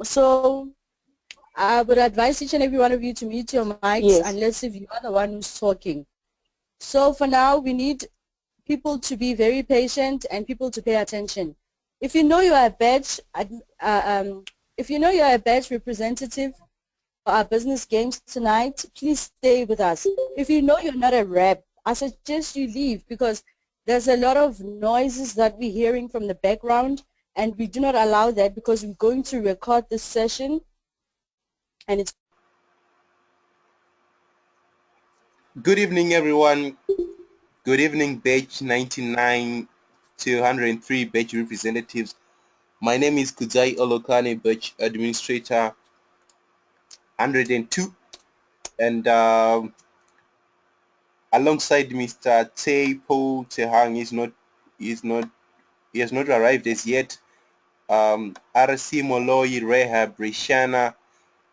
So I would advise each and every one of you to mute your mics unless if you are the one who's talking. So for now, we need people to be very patient and people to pay attention. If you know you are a badge, if you know you are a badge representative for our business games tonight, please stay with us. If you know you're not a rep, I suggest you leave because there's a lot of noises that we're hearing from the background, and we do not allow that because we're going to record this session, and it's. Good evening, everyone. Good evening, batch 99 to 103 batch representatives. My name is Kudzai Olokane, batch administrator 102, and alongside Mr. Teipo Tehang he has not arrived as yet. RC Moloi, Rahab, Reshana,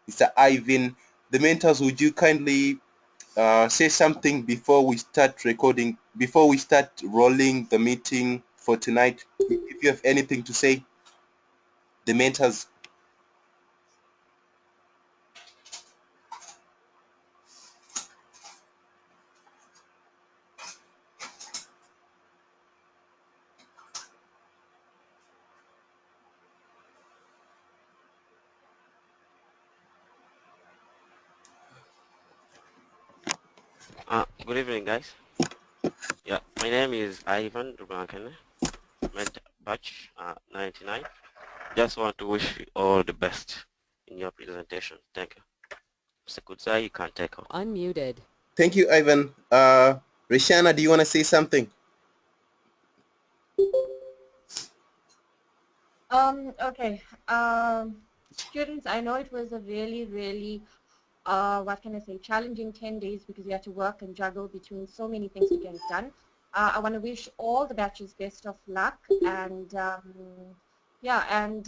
Mr. Ivan. The mentors, would you kindly say something before we start recording, before we start rolling the meeting for tonight? If you have anything to say, the mentors. Good evening, guys. Yeah, my name is Ivan Rubangakene, batch 99. Just want to wish you all the best in your presentation. Thank you. Mr. Kudzai, you can take over. Unmuted. Thank you, Ivan. Reshana, do you want to say something? Okay. Students, I know it was a really, what can I say, challenging 10 days because you had to work and juggle between so many things to get it done. I want to wish all the batches best of luck, and yeah, and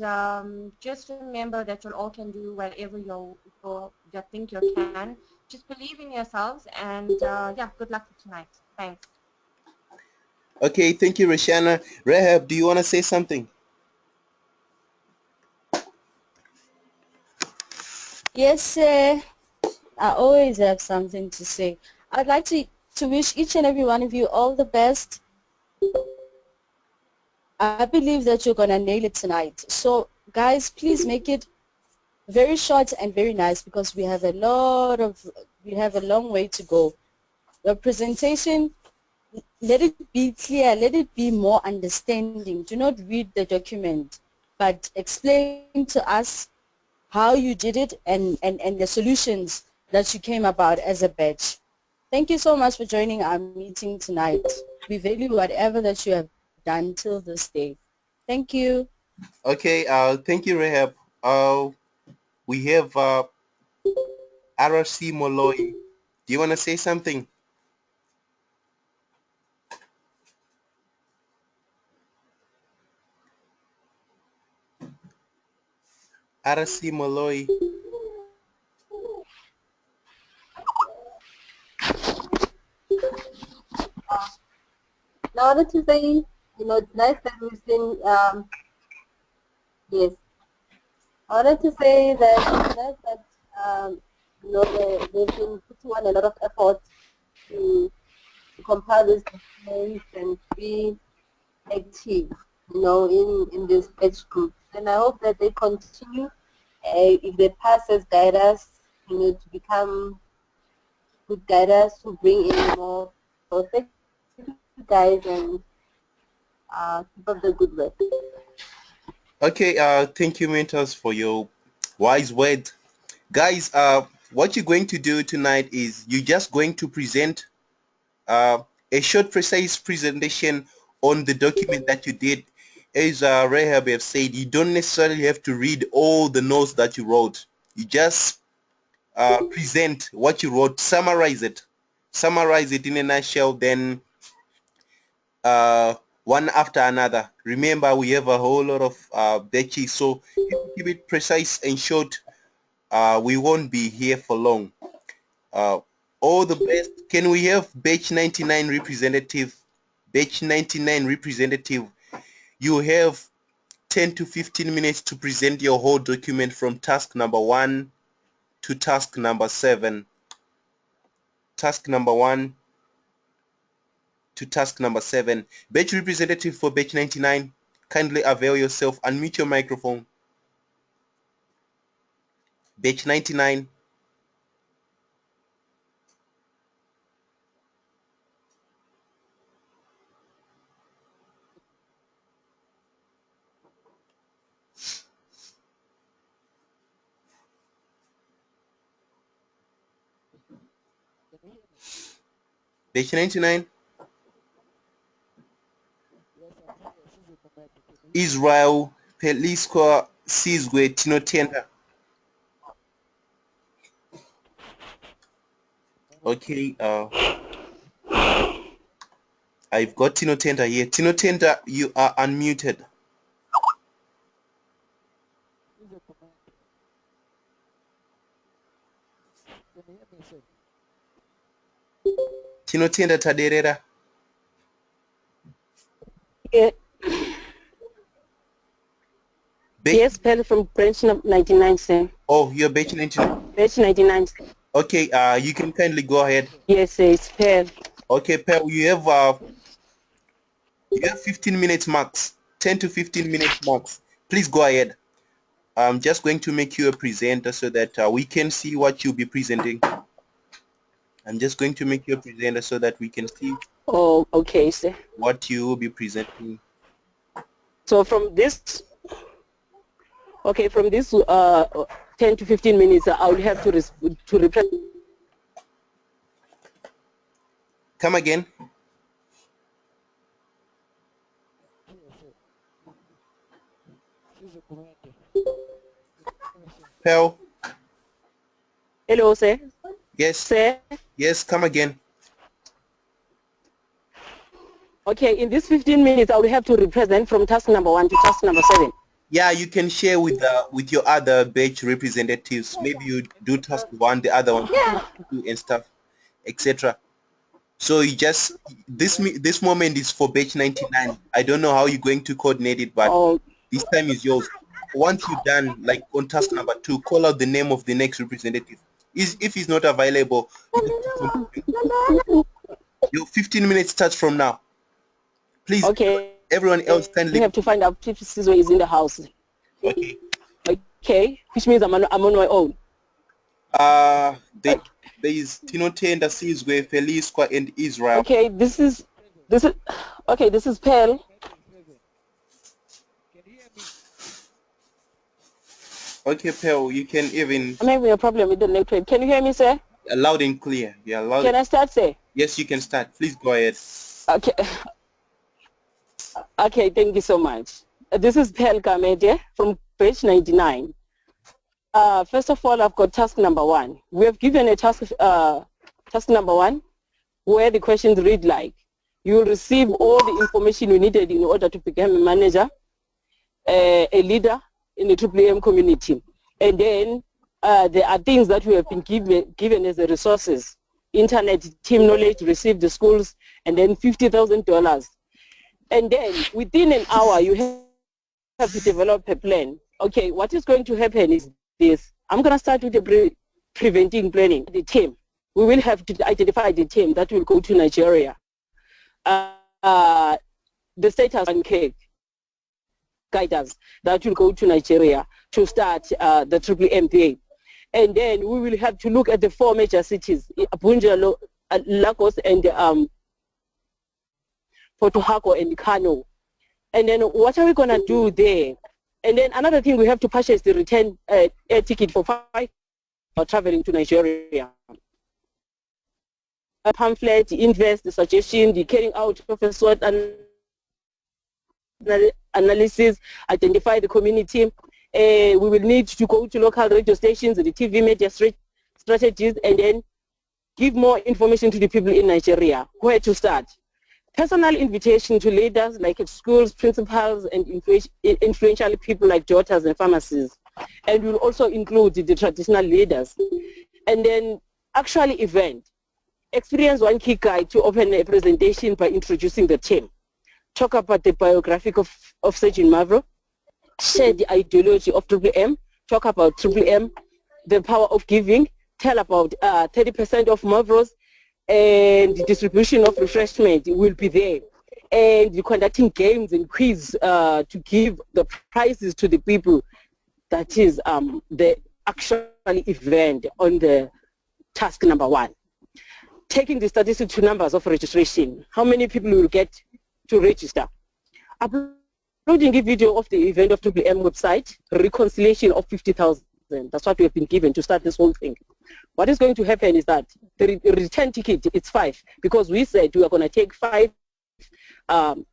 just remember that you all can do whatever you think you can. Just believe in yourselves, and yeah, good luck for tonight. Thanks. Okay, thank you, Reshana. Rahab, do you want to say something? Yes, sir. I always have something to say. I'd like to wish each and every one of you all the best. I believe that you're going to nail it tonight. So, guys, please make it very short and very nice because we have a long way to go. Your presentation, let it be clear, let it be more understanding. Do not read the document, but explain to us how you did it and the solutions that you came about as a batch. Thank you so much for joining our meeting tonight. We value whatever that you have done till this day. Thank you. Okay, thank you, Rahab. We have RC Moloi. Do you want to say something? RC Moloi. In order to say, it's nice that we've seen, yes, in order to say that it's nice that, they've been putting on a lot of effort to compile these documents and be active, in this batch group. And I hope that they continue, if they pass as guiders, to become good guiders to bring in more. So thank you guys, and keep up the good work. Okay, thank you, mentors, for your wise words. Guys, what you're going to do tonight is you're just going to present a short, precise presentation on the document that you did. As Rahab have said, you don't necessarily have to read all the notes that you wrote. You just present what you wrote, summarize it in a nutshell, then one after another. Remember, we have a whole lot of batches, so if you keep it precise and short, we won't be here for long. All the best. Can we have batch 99 representative? Batch 99 representative, you have 10 to 15 minutes to present your whole document from task number 1 to task number 7. Task number 1 to task number 7. Batch representative for batch 99, kindly avail yourself, unmute your microphone. Batch 99. Batch 99. Israel Peliskwa Sizwe Tinotenda. Okay, I've got Tinotenda here. Tinotenda, you are unmuted. Tinotenda Taderera. Yeah. Yes, Pearl from branch 99, sir. Oh, you're batch 99? Batch 99, sir. Okay, you can kindly go ahead. Yes, sir, it's Pearl. Okay, Pearl, you have 15 minutes max, 10 to 15 minutes max. Please go ahead. I'm just going to make you a presenter so that we can see what you'll be presenting. I'm just going to make you a presenter so that we can see. Oh, okay, sir. What you will be presenting. So from this, okay, from this 10 to 15 minutes, I will have to represent. Come again. Pearl. Hello, sir. Yes. Sir. Yes, come again. Okay, in this 15 minutes, I will have to represent from task number 1 to task number 7. Yeah, you can share with your other batch representatives. Maybe you do task 1, the other one, yeah, and stuff, etc. So you just this moment is for batch 99. I don't know how you're going to coordinate it, but this time is yours. Once you're done, like on task number 2, call out the name of the next representative. If he's not available, your 15 minutes starts from now. Please, okay. Everyone else kindly. We have to find out if Sizwe is in the house. Okay. Okay, which means I'm on my own. There is Tinotenda, Sizwe, Feliskwa, and Israel. Okay, this is okay. This is Pearl. Okay, Pearl, you can even. I'm having a problem with the network. Can you hear me, sir? Loud and clear. Yeah, loud. Can I start, sir? Yes, you can start. Please go ahead. Okay. Okay, thank you so much. This is Pearl Kamede from page 99. First of all, I've got task number 1. We have given a task number 1 where the questions read like, you will receive all the information you needed in order to become a manager, a leader in the AAM community. And then there are things that we have been given as the resources. Internet, team knowledge, receive the schools, and then $50,000. And then within an hour, you have to develop a plan. Okay, what is going to happen is this. I'm going to start with the preventing planning. The team. We will have to identify the team that will go to Nigeria. The status and cake guidance that will go to Nigeria to start the MPA. And then we will have to look at the 4 major cities, Abuja, Lagos, and Port Harcourt and Kano. And then what are we going to do there? And then another thing, we have to purchase the return air ticket for 5 for traveling to Nigeria. A pamphlet, the invest, the suggestion, the carrying out of a SWOT analysis, identify the community. We will need to go to local radio stations, the TV media strategies, and then give more information to the people in Nigeria. Where to start? Personal invitation to leaders like at schools, principals, and influential people like doctors and pharmacists. And we'll also include the traditional leaders. And then actual event. Experience one key guide to open a presentation by introducing the team. Talk about the biography of Sergeant Mavro. share the ideology of Triple M, talk about Triple M, the power of giving, tell about 30% of Mavros, and the distribution of refreshment will be there. And you're conducting games and quiz to give the prizes to the people. That is the actual event on the task number 1. Taking the statistics to numbers of registration. How many people will get to register? Uploading a video of the event of Triple M website, reconciliation of 50,000. That's what we have been given to start this whole thing. What is going to happen is that the return ticket, it's 5, because we said we are going to take 5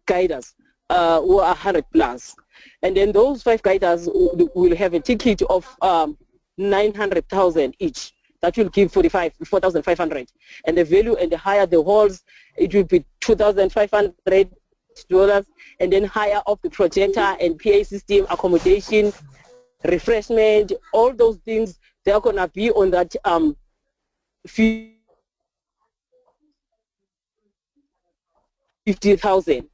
guiders who are 100 plus. And then those 5 guiders will have a ticket of 900,000 each. That will give 4,500. And the value, and the higher the halls, it will be $2,500. And then higher of the projector and PA system, accommodation, refreshment, all those things, they're going to be on that 50,000.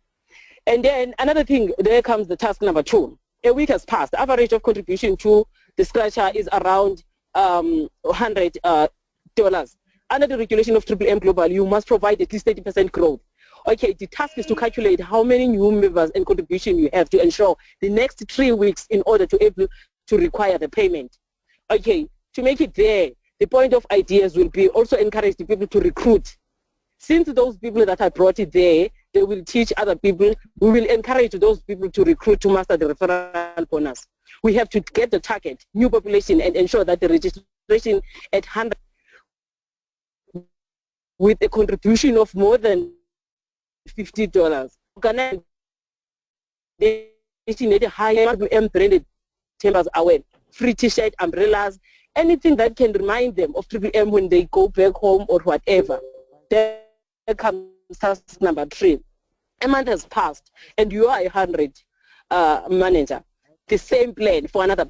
And then another thing, there comes the task number 2. A week has passed. The average of contribution to the scratcher is around $100. Under the regulation of Triple M Global, you must provide at least 30% growth. Okay, the task is to calculate how many new members and contribution you have to ensure the next 3 weeks in order to able to require the payment. Okay, to make it there, the point of ideas will be also encourage the people to recruit. Since those people that are brought it there, they will teach other people. We will encourage those people to recruit to master the referral bonus. We have to get the target, new population, and ensure that the registration at 100 with a contribution of more than $50. Organization at a higher branded chambers aware, free t-shirt, umbrellas, anything that can remind them of Triple M when they go back home or whatever. There comes task number 3. A month has passed and you are a 100 manager. The same plan for another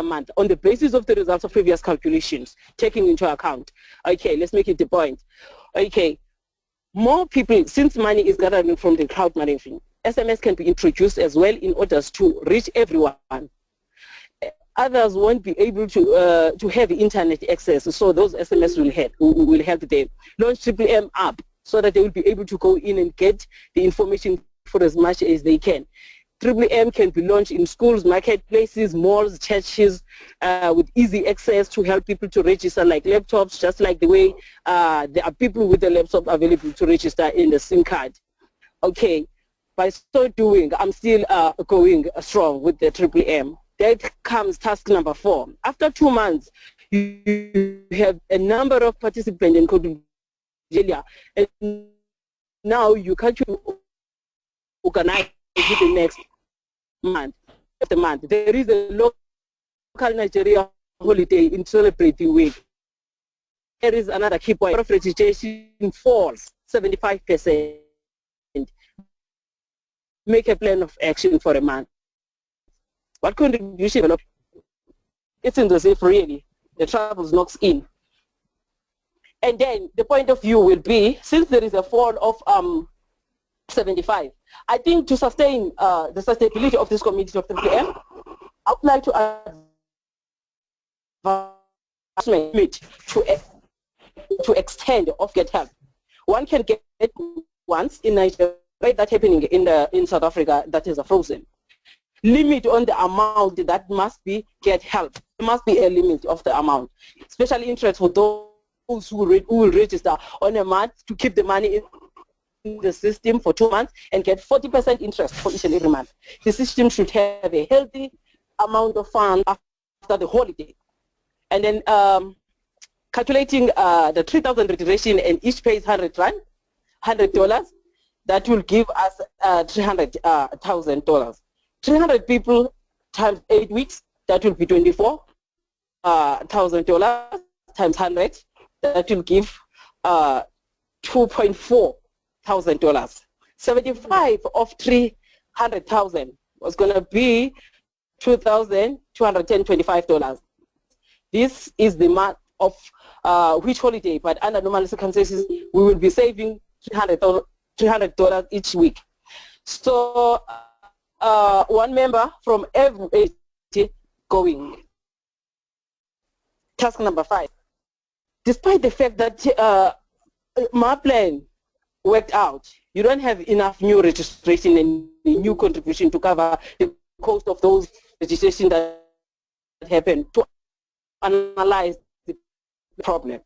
month on the basis of the results of previous calculations, taking into account. Okay, let's make it the point. Okay, more people, since money is gathering from the crowd managing, SMS can be introduced as well in order to reach everyone. Others won't be able to have internet access, so those SMS will help them. Launch Triple M app so that they will be able to go in and get the information for as much as they can. Triple M can be launched in schools, marketplaces, malls, churches, with easy access to help people to register, like laptops, just like the way there are people with a laptop available to register in the SIM card. Okay, by so doing, I'm still going strong with the Triple M. That comes task number 4. After 2 months, you have a number of participants in Khumbulani, and now you can organize the next month. There is a local Nigeria holiday in celebrating week. There is another key point of registration falls 75%. Make a plan of action for a month. What contribution? It's in the safe really. The travels knocks in. And then the point of view will be, since there is a fall of 75, I think to sustain the sustainability of this community of 3M, I would like to advance to extend of Get Help. One can get once in Nigeria, that's happening in South Africa, that is a frozen. Limit on the amount that must be Get Help. There must be a limit of the amount, especially interest for those who will register on a month to keep the money in the system for 2 months and get 40% interest for each and every month. The system should have a healthy amount of funds after the holiday. And then calculating the 3,000 registration and each pays $100, that will give us $300,000. 300 people times 8 weeks, that will be $24,000 times 100, that will give $2.4 thousand. 75 of 300,000 was going to be $2,225. This is the amount of which holiday, but under normal circumstances, we will be saving $300 each week. So one member from every agency going. Task number 5. Despite the fact that my plan worked out, you don't have enough new registration and new contribution to cover the cost of those registration that happened, to analyze the problem.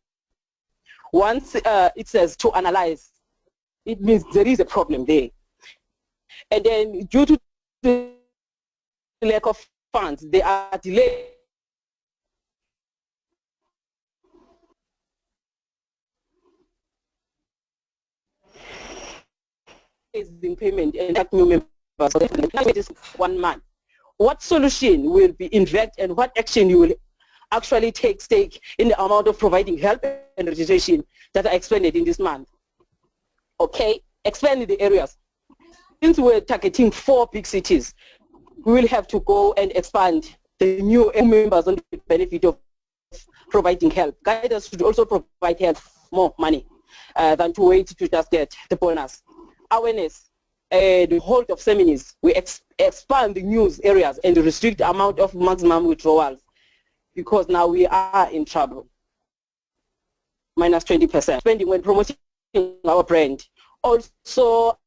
Once it says to analyze, it means there is a problem there. And then due to the lack of funds, they are delayed in payment and that new members. So it is 1 month. What solution will be involved and what action you will actually take stake in the amount of providing help and registration that are expanded in this month? Okay, expand the areas. Since we're targeting 4 big cities, we will have to go and expand the new members on the benefit of providing help. Guiders should also provide help more money than to wait to just get the bonus. Awareness, the hold of seminars, we expand the news areas and restrict the amount of maximum withdrawals because now we are in trouble. Minus 20% spending when promoting our brand. Also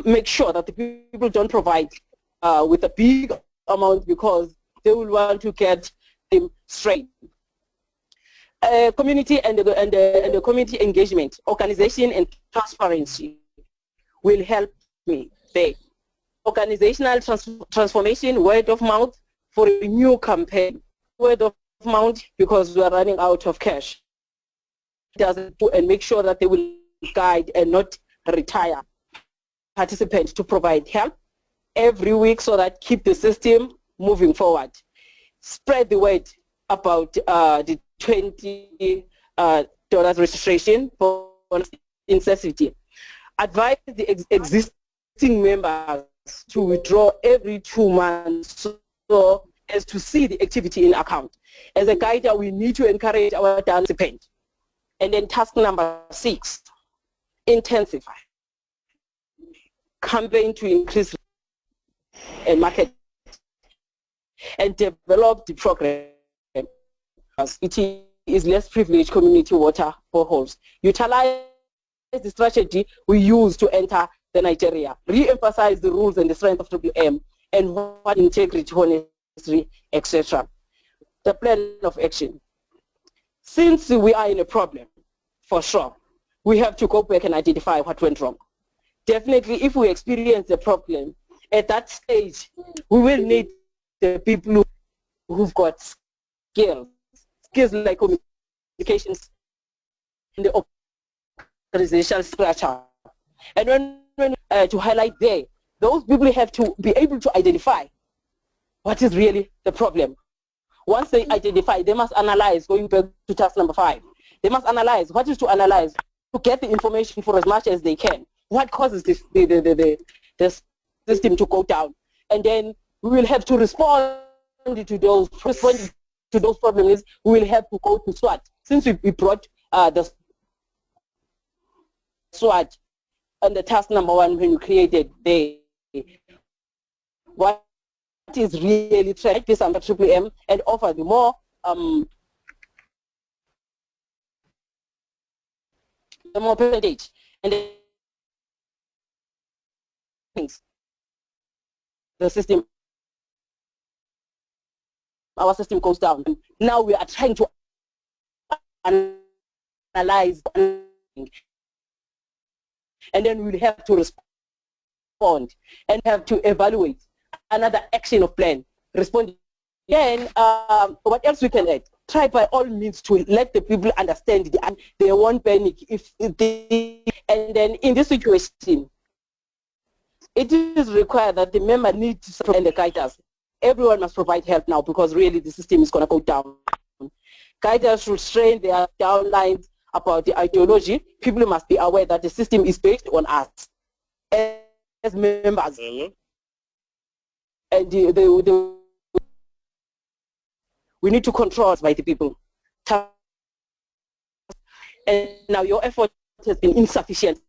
make sure that the people don't provide with a big amount because they will want to get them straight. Community and the community engagement, organization and transparency will help me there. Organizational transformation, word of mouth for a new campaign. Word of mouth because we are running out of cash. And make sure that they will guide and not retire participants to provide help every week so that keep the system moving forward. Spread the word about the $20 registration for necessity. Advise the existing members to withdraw every 2 months so as to see the activity in account. As a guider, we need to encourage our participants. And then task number 6, intensify. Campaign to increase and market and develop the program. It is less privileged community water boreholes. Utilize the strategy we use to enter the Nigeria. Re-emphasize the rules and the strength of WM and what integrity, honesty, etc. The plan of action. Since we are in a problem, for sure, we have to go back and identify what went wrong. Definitely, if we experience a problem, at that stage, we will need the people who've got skills like communications in the organizational structure. And when to highlight there, those people have to be able to identify what is really the problem. Once they identify, they must analyze, going back to task number 5. They must analyze. What is to analyze? To get the information for as much as they can. What causes the system to go down? And then we will have to respond to those problems. We will have to go to SWOT. Since we brought the SWOT on the task number 1 when we created what is really trying this under M and offer the more percentage and the system, our system goes down. Now we are trying to analyze and then we'll have to respond and have to evaluate another action of plan, respond. Then what else we can add? Try by all means to let the people understand they won't panic if they, and then in this situation, it is required that the member needs to and the guiders. Everyone must provide help now because really the system is going to go down. Guiders should train their downlines about the ideology. People must be aware that the system is based on us as members. And we need to control us by the people. And now your effort has been insufficient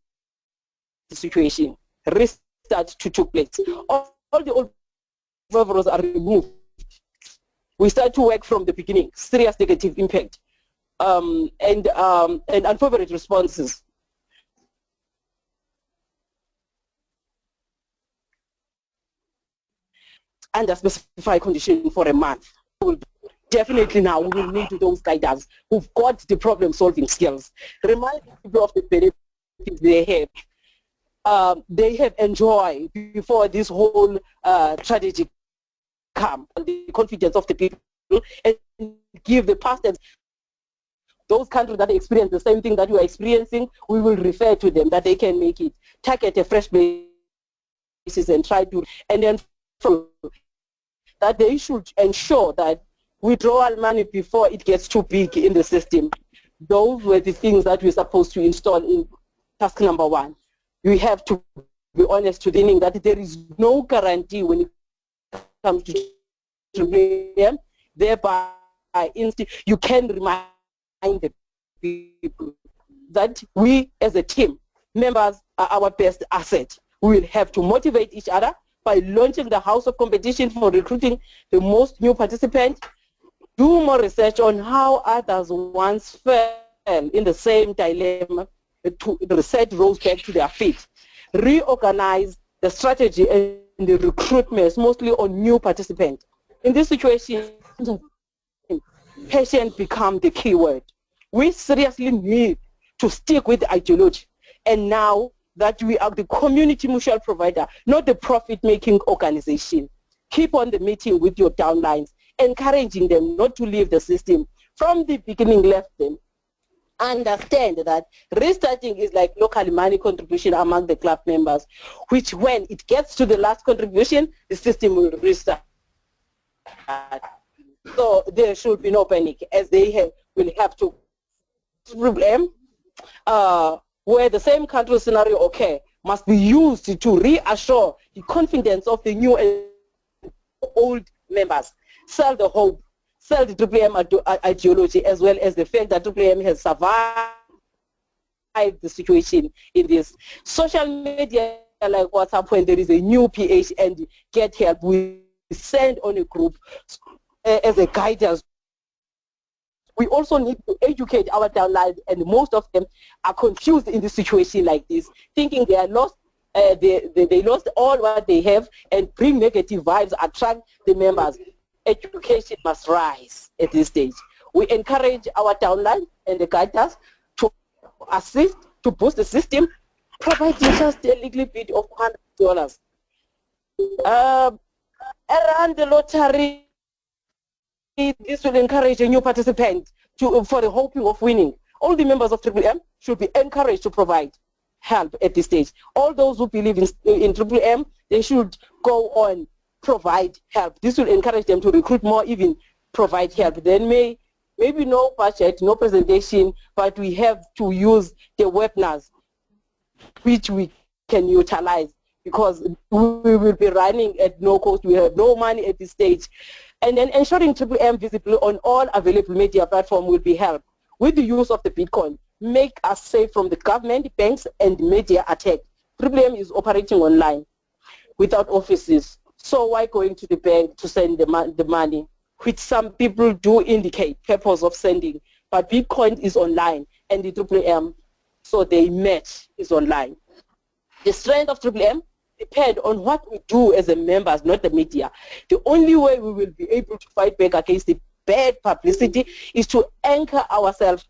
situation. Restart to take place. All the old overalls are removed, we start to work from the beginning, serious negative impact, and unfavorable responses. Under specified condition for a month. Definitely now we will need those guiders who've got the problem-solving skills. Remind people of the benefits they have enjoyed before this whole tragedy come, the confidence of the people, and give the pastors, those countries that experience the same thing that you are experiencing, we will refer to them that they can make it, target a fresh basis and try to, and then that they should ensure that withdrawal money before it gets too big in the system. Those were the things that we're supposed to install in task number 1. We have to be honest to the meaning that there is no guarantee when it comes to them, thereby you can remind the people that we as a team, members are our best asset. We will have to motivate each other by launching the House of Competition for recruiting the most new participants, do more research on how others once fell in the same dilemma to reset roles back to their feet, reorganize the strategy and the recruitment, mostly on new participants. In this situation, patience becomes the key word. We seriously need to stick with the ideology, and now that we are the community mutual provider, not the profit-making organization. Keep on the meeting with your downlines, encouraging them not to leave the system. From the beginning, left them. Understand that restarting is like local money contribution among the club members, which when it gets to the last contribution, the system will restart. So there should be no panic, as they will have to problem where the same country scenario occur must be used to reassure the confidence of the new and old members, sell the hope, sell the ideology, as well as the fact that AAM has survived the situation in this. Social media like WhatsApp, when there is a new PH and get help, we send on a group as a guidance. We also need to educate our downlines, and most of them are confused in this situation like this, thinking they are lost, they lost all what they have, and bring negative vibes, attract the members. Education must rise at this stage. We encourage our downline and the guiders to assist, to boost the system, providing just a little bit of $100. Around the lottery, this will encourage a new participant for the hoping of winning. All the members of AAM should be encouraged to provide help at this stage. All those who believe in AAM, they should go on, provide help. This will encourage them to recruit more, even provide help. Then maybe no budget, no presentation, but we have to use the webinars which we can utilize, because we will be running at no cost. We have no money at this stage. And then ensuring AAM visible on all available media platforms will be helped. With the use of the Bitcoin, make us safe from the government, banks, and media attack. AAM is operating online without offices. So why going to the bank to send the money, which some people do indicate purpose of sending, but Bitcoin is online and the AAM, so they match, is online. The strength of AAM depend on what we do as a members, not the media. The only way we will be able to fight back against the bad publicity is to anchor ourselves,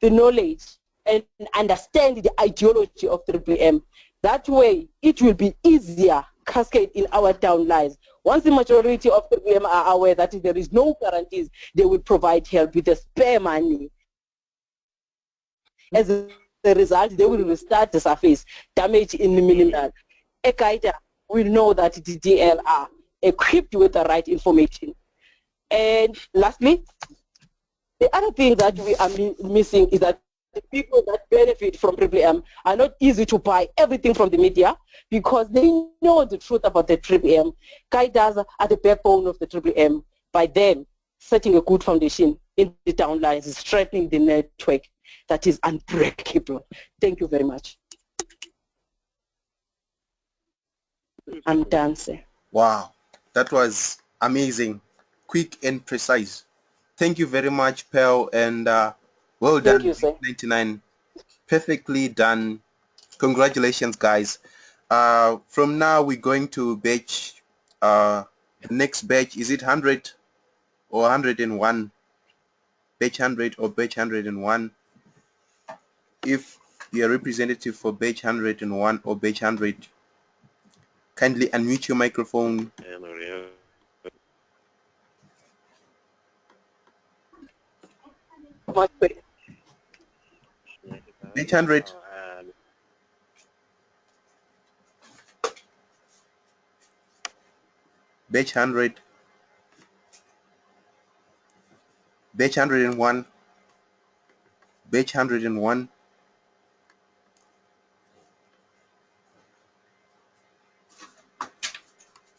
the knowledge, and understand the ideology of AAM. That way, it will be easier cascade in our downlines. Once the majority of AAM are aware that there is no guarantees, they will provide help with the spare money. As a result, they will restart the surface, damage in the minimal. A guider will know that the DL are equipped with the right information. And lastly, the other thing that we are missing is that the people that benefit from AAM are not easy to buy everything from the media, because they know the truth about the AAM. Guiders are the backbone of the AAM. By them, setting a good foundation in the downlines is strengthening the network that is unbreakable. Thank you very much. I'm done, sir. Wow. That was amazing, quick and precise. Thank you very much, Pearl, and well done. Thank you, sir. 99, perfectly done. Congratulations, guys. From now we're going to batch. The next batch, is it 100 or 101? Batch 100 or batch 101? If you're representative for batch 101 or batch 100, kindly unmute your microphone. Batch 100. Batch 100. Batch 101. Batch 101.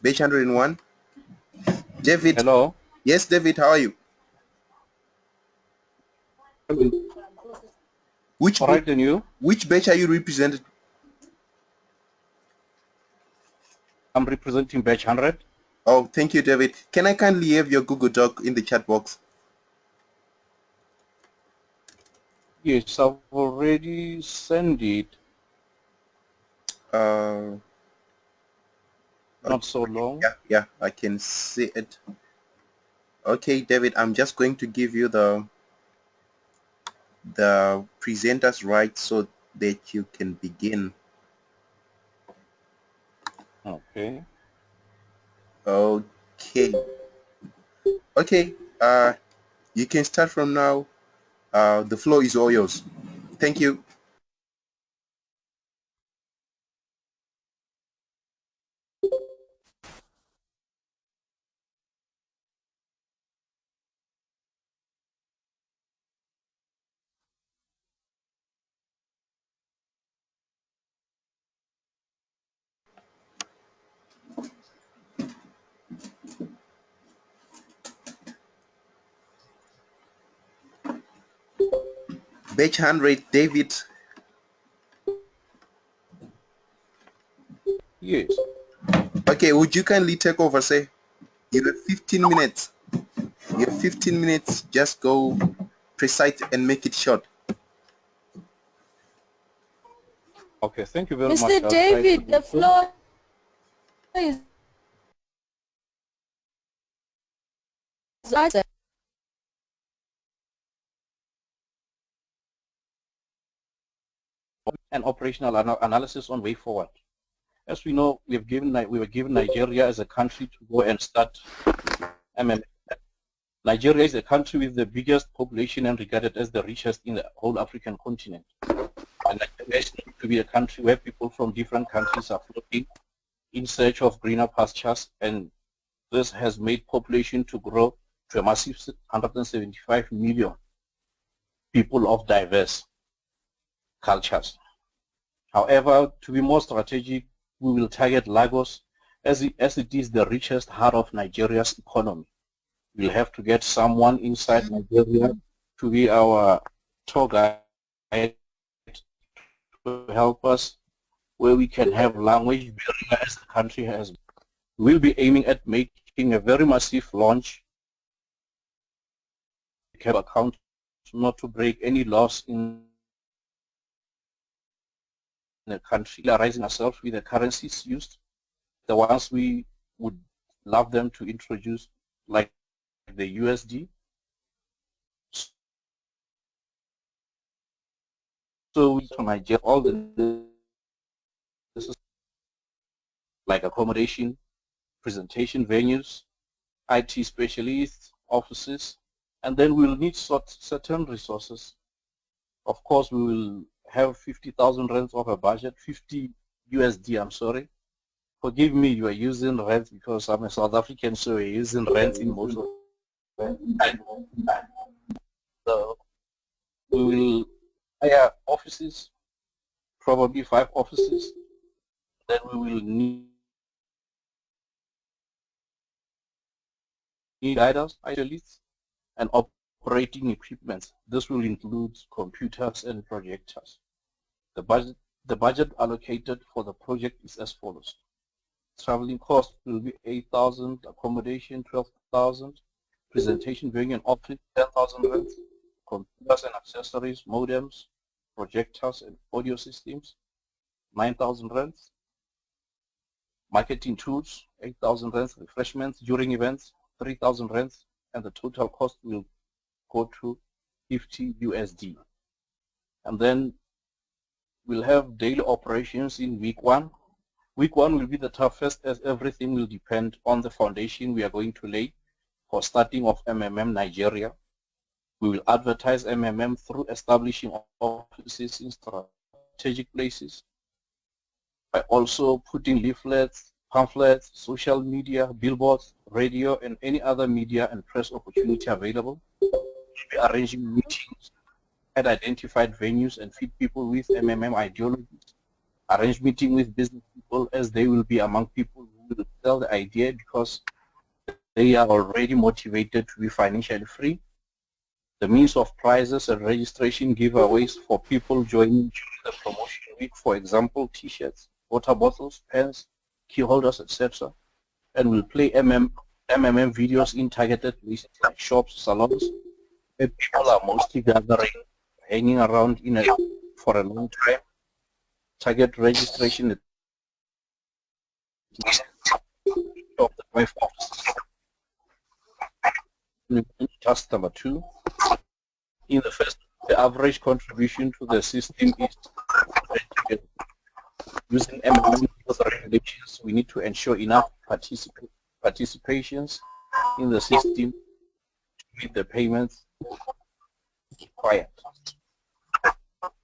Batch 101. David. Hello. Yes, David, how are you? Which All right, and you? Which batch are you representing? I'm representing batch 100. Oh, thank you, David. Can I kindly have your Google Doc in the chat box? Yes, I've already sent it. Not so long. Yeah, I can see it. Okay, David, I'm just going to give you the presenter's right so that you can begin. Okay. Okay. Okay. You can start from now. The floor is all yours. Thank you. Batch 100, David. Yes. Okay, would you kindly take over, say? You have 15 minutes. You have 15 minutes. Just go precise and make it short. Okay, thank you very much. Mr. David, the floor is yours. An operational analysis on way forward. As we know, we were given Nigeria as a country to go and start MMA. Nigeria is a country with the biggest population and regarded as the richest in the whole African continent. And Nigeria is known to be a country where people from different countries are flocking in search of greener pastures, and this has made population to grow to a massive 175 million people of diverse cultures. However, to be more strategic, we will target Lagos as it is the richest heart of Nigeria's economy. We'll have to get someone inside Nigeria to be our tour guide to help us where we can have language barrier as the country has. We'll be aiming at making a very massive launch account not to break any laws in the country, arising ourselves with the currencies used, the ones we would love them to introduce, like the USD. So to Nigeria, all the like accommodation, presentation venues, IT specialists, offices, and then we'll need certain resources. Of course, we will have 50,000 rands of a budget, 50 USD, I'm sorry. Forgive me, you are using rands because I'm a South African, so we're using rands in most of it. So we will hire offices, probably 5 offices. Then we will need guidance, specialists, and operating equipment. This will include computers and projectors. The budget allocated for the project is as follows. Traveling cost will be 8,000, accommodation 12,000, presentation during an office 10,000 rand, computers and accessories, modems, projectors and audio systems 9,000 rand, marketing tools 8,000 rand, refreshments during events 3,000 rand, and the total cost will go to 50 USD. And then we'll have daily operations in week one. Week one will be the toughest as everything will depend on the foundation we are going to lay for starting of MMM Nigeria. We will advertise MMM through establishing offices in strategic places by also putting leaflets, pamphlets, social media, billboards, radio, and any other media and press opportunity available. We'll be arranging meetings at identified venues and feed people with MMM ideologies. Arrange meeting with business people as they will be among people who will sell the idea because they are already motivated to be financially free. The means of prizes and registration giveaways for people joining during the promotion week, for example, t-shirts, water bottles, pens, key holders, etc. And we'll play MMM videos in targeted places like shops, salons, where people are mostly gathering, hanging around for a long time. Target registration of the wife office. Task number 2. In the first, the average contribution to the system is using MMM regulations. We need to ensure enough participations in the system to meet the payments required.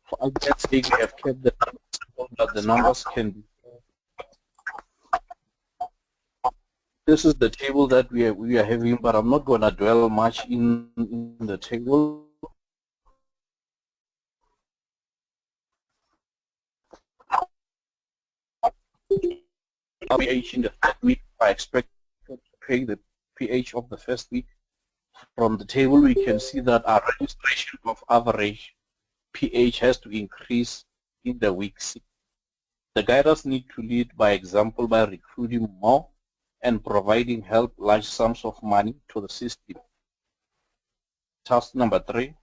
For argument's sake, we have kept the numbers simple, but the numbers can be. This is the table that we are having, but I'm not going to dwell much in the table. PH in the third week, I expect to pay the PH of the first week. From the table, we can see that our registration of average PH has to increase in the week 6. The guiders need to lead by example by recruiting more and providing help large sums of money to the system. Task number 3.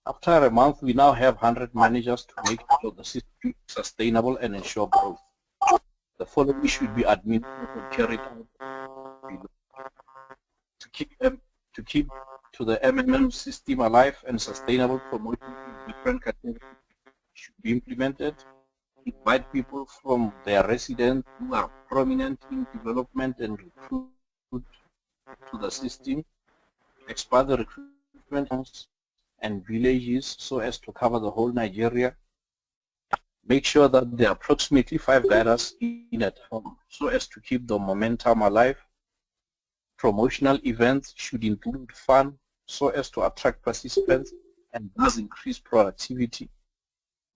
After a month, we now have 100 managers to make sure the system is sustainable and ensure growth. The following should be administered and carried out to keep the MMM system alive and sustainable. Promotion in different categories should be implemented. Invite people from their residents who are prominent in development and recruit to the system. Expand the recruitment and villages so as to cover the whole Nigeria. Make sure that there are approximately 5 guiders in at home so as to keep the momentum alive. Promotional events should include fun so as to attract participants and thus increase productivity.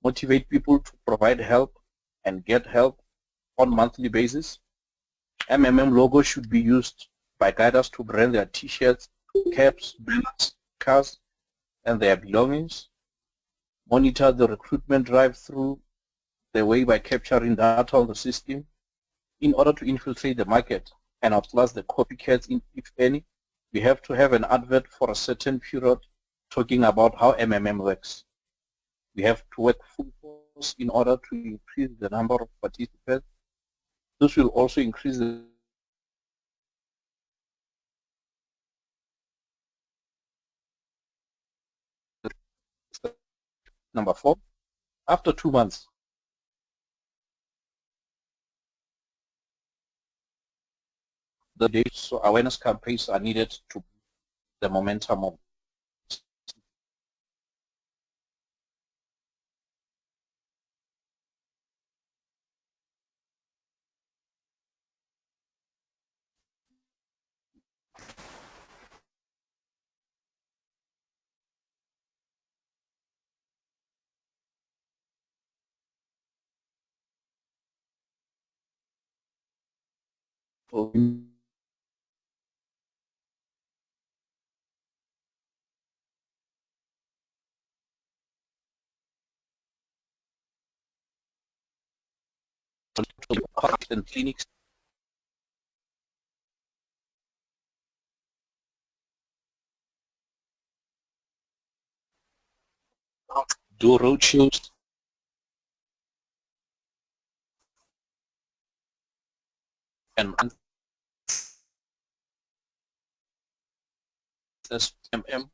Motivate people to provide help and get help on monthly basis. MMM logo should be used by guiders to brand their t-shirts, caps, banners, cars, and their belongings. Monitor the recruitment drive through the way by capturing data on the system in order to infiltrate the market and outlast the copycats, if any. We have to have an advert for a certain period talking about how MMM works. We have to work full force in order to increase the number of participants. This will also increase the number 4. After 2 months, the dates, so awareness campaigns are needed to the momentum of and clinics do roadshows, and SMM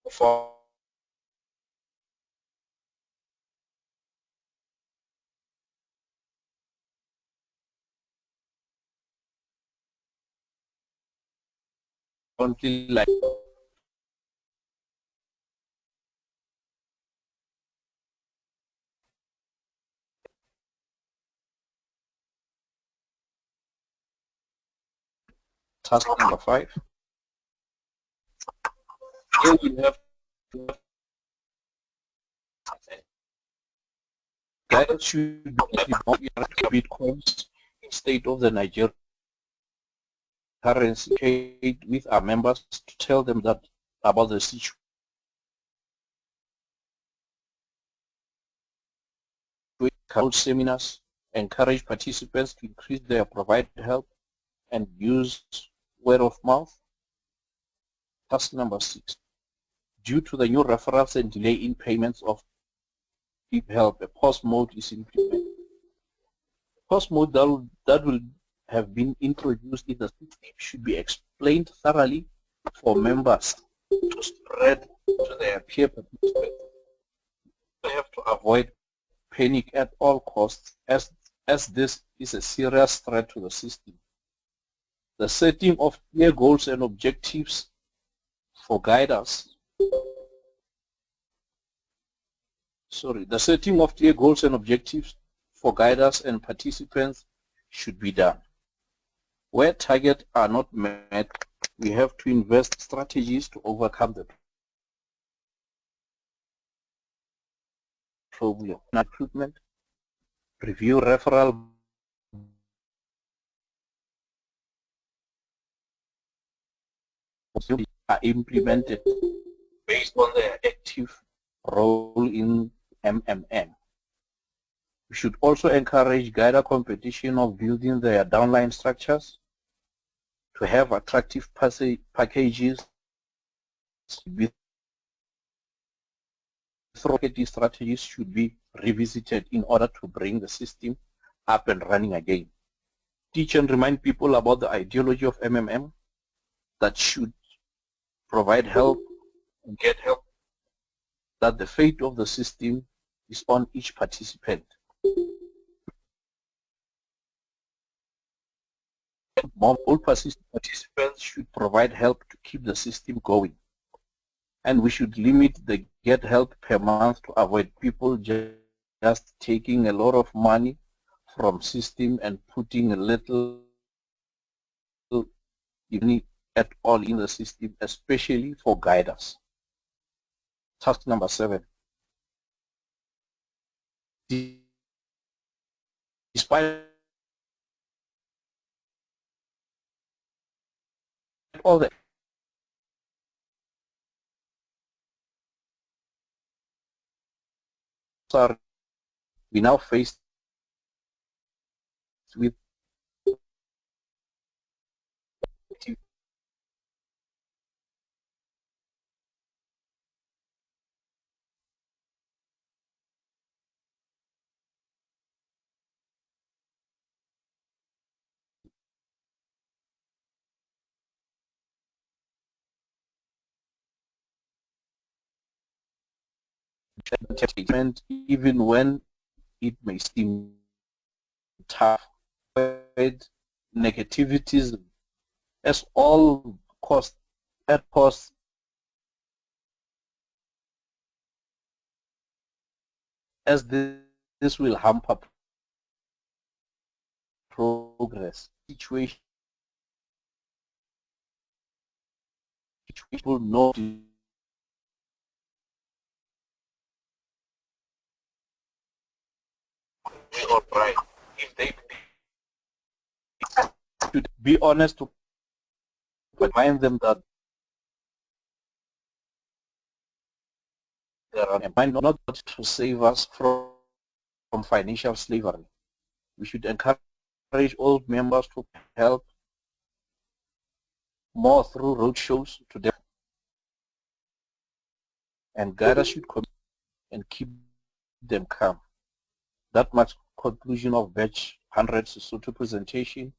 for only like task number 5. Here we have guidance should be Bitcoins instead of the Nigerian currency with our members to tell them that about the situation. We hold seminars, encourage participants to increase their provided help and use word of mouth. Task number 6. Due to the new referrals and delay in payments of help, a pause mode is implemented. Pause mode that will have been introduced in the system should be explained thoroughly for members to spread to their peer participants. We have to avoid panic at all costs as this is a serious threat to the system. The setting of clear goals and objectives for guiders. The setting of clear goals and objectives for guiders and participants should be done. Where targets are not met, we have to invest strategies to overcome the problem. Recruitment, review referral are implemented based on their active role in MMM. We should also encourage guider competition of building their downline structures to have attractive packages with strategies should be revisited in order to bring the system up and running again. Teach and remind people about the ideology of MMM that should provide help and get help, that the fate of the system is on each participant. All participants should provide help to keep the system going. And we should limit the get help per month to avoid people just taking a lot of money from system and putting a little at all in the system, especially for guiders. Task number 7. Despite all the we now face with entertainment, even when it may seem tough. Negativities as all cost at cost as this will hamper progress. Situation people know or right if they should be honest to remind them that there are not to save us from financial slavery. We should encourage encourage all members to help more through roadshows to them and guide us and keep them calm. That much conclusion of batch 100 Sesotho presentation.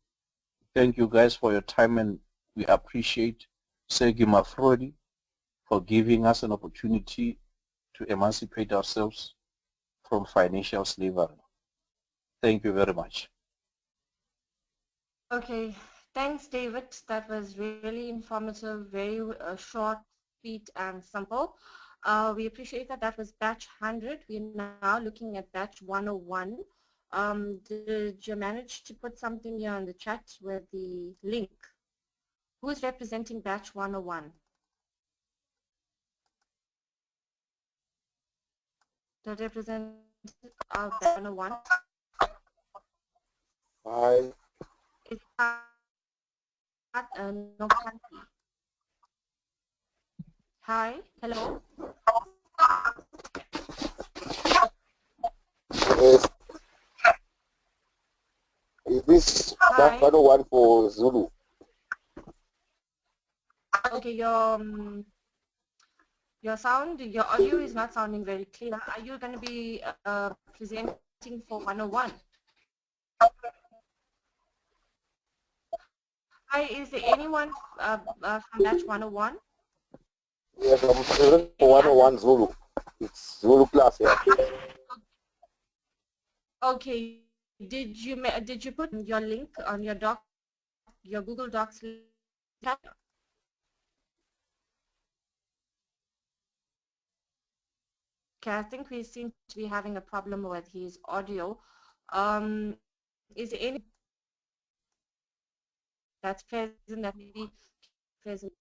Thank you guys for your time, and we appreciate Segi Mafrodi for giving us an opportunity to emancipate ourselves from financial slavery. Thank you very much. Okay, thanks, David. That was really informative, very short, sweet, and simple. We appreciate that. That was batch 100. We're now looking at batch 101. Did you manage to put something here on the chat with the link? Who is representing batch 101? The representative of batch 101? Hi. Is no country. Hi, hello. Yes. Is this batch 101 for Zulu? Okay, your sound, your audio is not sounding very clear. Are you going to be presenting for 101? Hi, is there anyone from batch 101? Yes, I'm presenting for 101 Zulu. It's Zulu class, yeah. Okay, did you put your link on your Google Docs tab? Okay, I think we seem to be having a problem with his audio. Is there any that's present that may be present?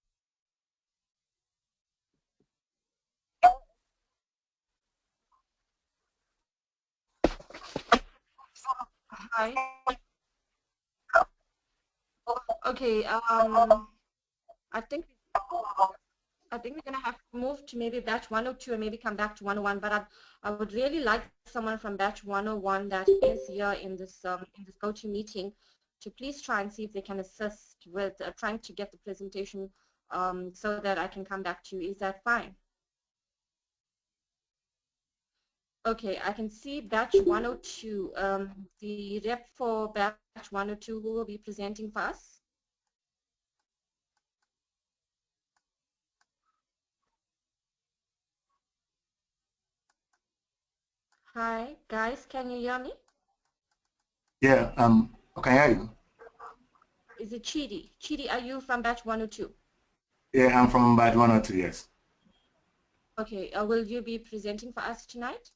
Hi. Okay, I think we're gonna have to move to maybe batch 102 and maybe come back to 101. But I would really like someone from batch 101 that is here in this go-to meeting to please try and see if they can assist with trying to get the presentation so that I can come back to you. Is that fine? Okay, I can see batch 102. The rep for batch 102 who will be presenting for us. Hi, guys, can you hear me? Yeah, I can hear you. Is it Chidi? Chidi, are you from batch 102? Yeah, I'm from batch 102, yes. Okay, will you be presenting for us tonight?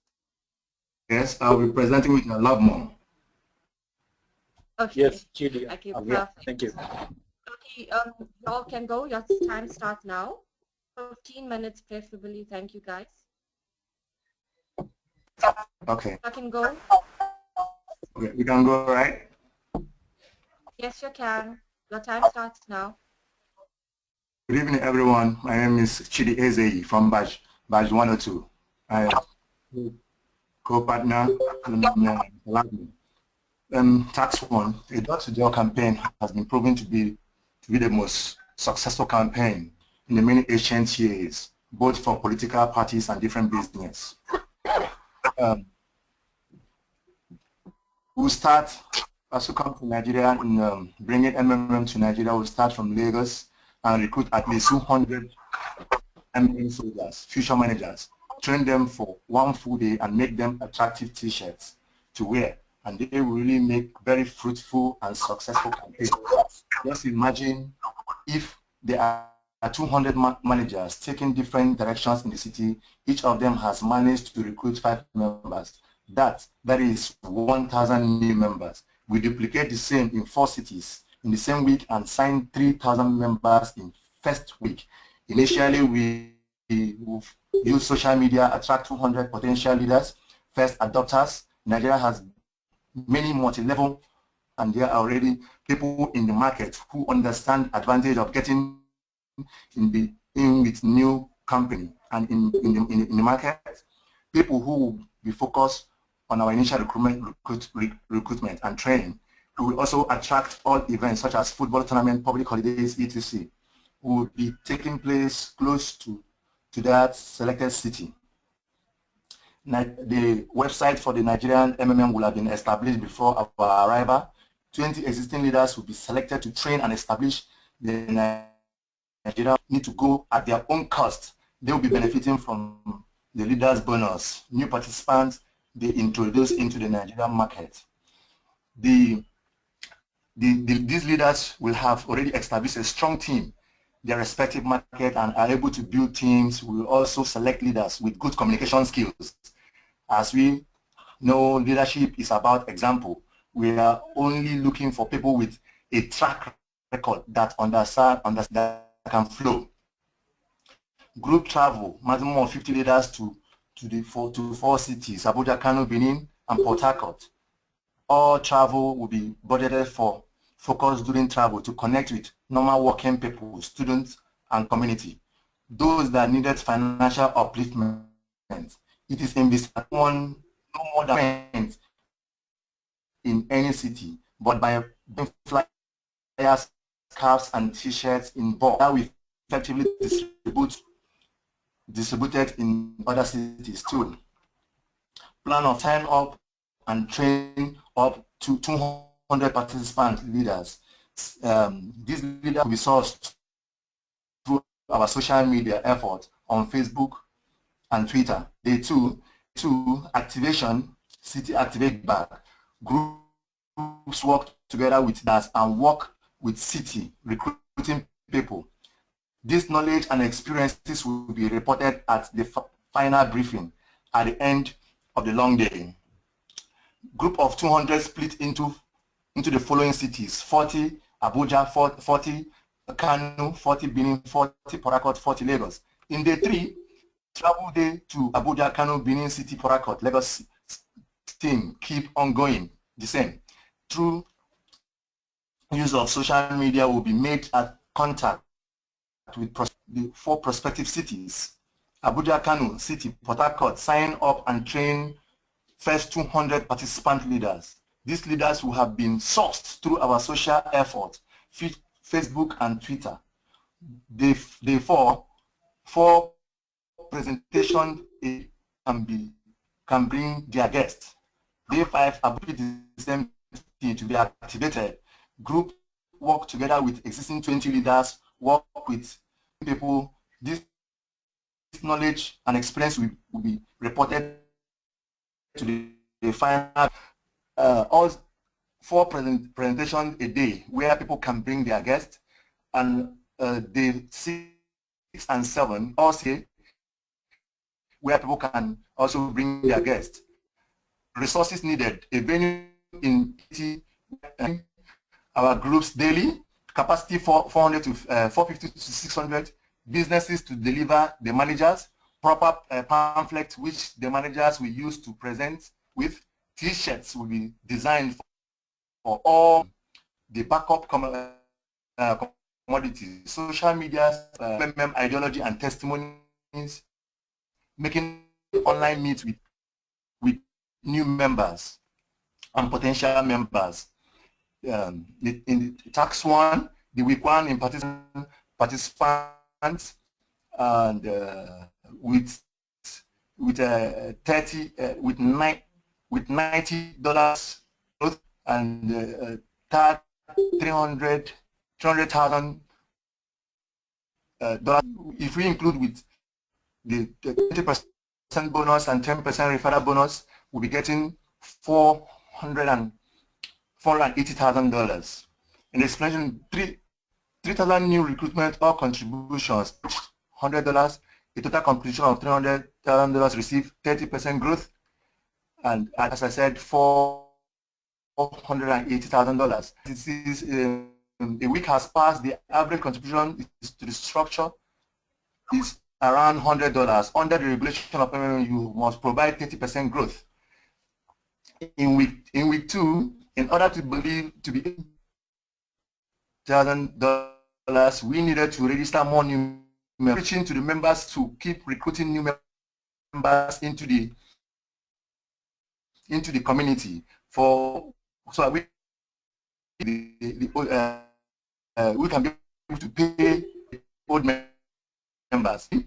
Yes, I'll be presenting with a lot more. Okay. Yes, Chidi. Okay, Yeah, perfect. thank you. Okay, you all can go. Your time starts now. 15 minutes preferably. Thank you, guys. Okay. I can go. Okay, we can go, right? Yes, you can. Your time starts now. Good evening, everyone. My name is Chidi Ezei from batch 102. I am co-partner in Tax One. A door-to-door campaign has been proven to be the most successful campaign in the many ancient years, both for political parties and different business. We'll start, as we come to Nigeria and bringing MMM to Nigeria, we'll start from Lagos and recruit at least 200 MMM soldiers, future managers, train them for one full day and make them attractive t-shirts to wear. And they will really make very fruitful and successful campaigns. Just imagine if there are 200 managers taking different directions in the city, each of them has managed to recruit 5 members. That is 1,000 new members. We duplicate the same in 4 cities in the same week and sign 3,000 members in first week. Initially, we use social media, attract 200 potential leaders, first adopters. Nigeria has many multi-level, and there are already people in the market who understand advantage of getting in with new company and in the market. People who will be focused on our initial recruitment and training. We will also attract all events such as football tournament, public holidays, etc. will be taking place close to that selected city. The website for the Nigerian MMM will have been established before our arrival. 20 existing leaders will be selected to train and establish the Nigeria need to go at their own cost. They will be benefiting from the leaders bonus, new participants they introduce into the Nigerian market. These leaders will have already established a strong team, their respective market, and are able to build teams. We will also select leaders with good communication skills. As we know, leadership is about example. We are only looking for people with a track record that that can flow. Group travel, maximum of 50 leaders to four cities, Abuja, Kano, Benin, and Port Harcourt. All travel will be budgeted for, focused during travel to connect with normal working people, students, and community. Those that needed financial upliftment, it is envisaged no more than in any city, but by flyers, scarves, and t-shirts in bulk that we effectively distributed in other cities too. Plan of sign up and train up to 200 participant leaders. These leaders will be sourced through our social media effort on Facebook and Twitter. Day two, activation, city activate back. Groups work together with us and work with city, recruiting people. This knowledge and experiences will be reported at the final briefing at the end of the long day. Group of 200 split into the following cities: 40 Abuja, 40 Kano, 40 Benin, 40 Port Harcourt, 40 Lagos. In day 3, travel day to Abuja, Kano, Benin City, Port Harcourt, Lagos team keep on going the same. Through use of social media will be made at contact with the 4 prospective cities. Abuja, Kano City, Port Harcourt, sign up and train first 200 participant leaders. These leaders will have been sourced through our social effort, Facebook and Twitter. Day 4 presentation can bring their guests. Day 5, Abuja the same thing to be activated. Group work together with existing 20 leaders, work with people. This knowledge and experience will be reported to the final. All 4 presentations a day where people can bring their guests, and day 6 and 7 also where people can also bring their guests. Resources needed: a venue in our groups daily, capacity for 400 to 450 to 600, businesses to deliver the managers, proper pamphlets which the managers will use to present with. T-shirts will be designed for all the backup commodities, social media, ideology and testimonies, making online meets with new members and potential members. In the tax 1, the week 1 in participants, and with $90 and $300,000. If we include with the 20% bonus and 10% referral bonus, we'll be getting $480,000. In the explanation, 3,000 new recruitment or contributions, $100, a total contribution of $300,000 received, 30% growth, and as I said, $480,000. This is a week has passed. The average contribution to the structure is around $100. Under the regulation of MMM, you must provide 30% growth. In week 2, in order to be $1,000, we needed to register more new members, reaching to the members to keep recruiting new members into the community. So we we can be able to pay old members. We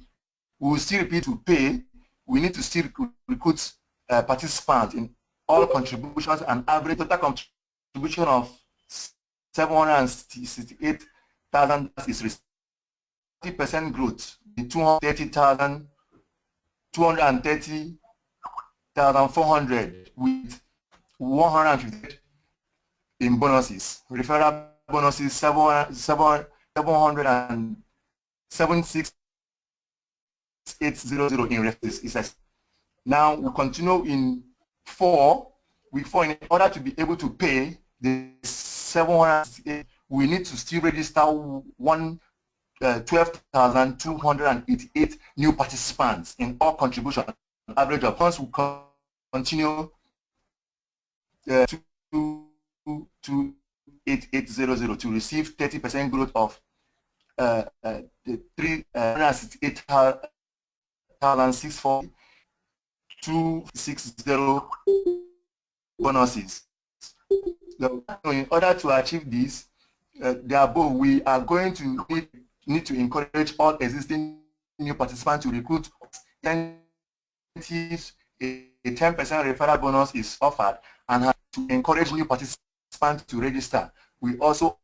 will still repeat to pay. We need to still recruit participants in all contributions, and average total contribution of 768,000 is 30% growth, the 230,400 with 150 in bonuses. Referral bonuses 776,800 in referrals. Now we continue in week 4. In order to be able to pay the 768, we need to still register 12,288 new participants in all contributions. Average of funds will continue to 8800 to receive 30% growth of the 368,640 260 bonuses. So in order to achieve this, the above, we are going to need to encourage all existing new participants to recruit incentives. A 10% referral bonus is offered, and to encourage new participants to register. We also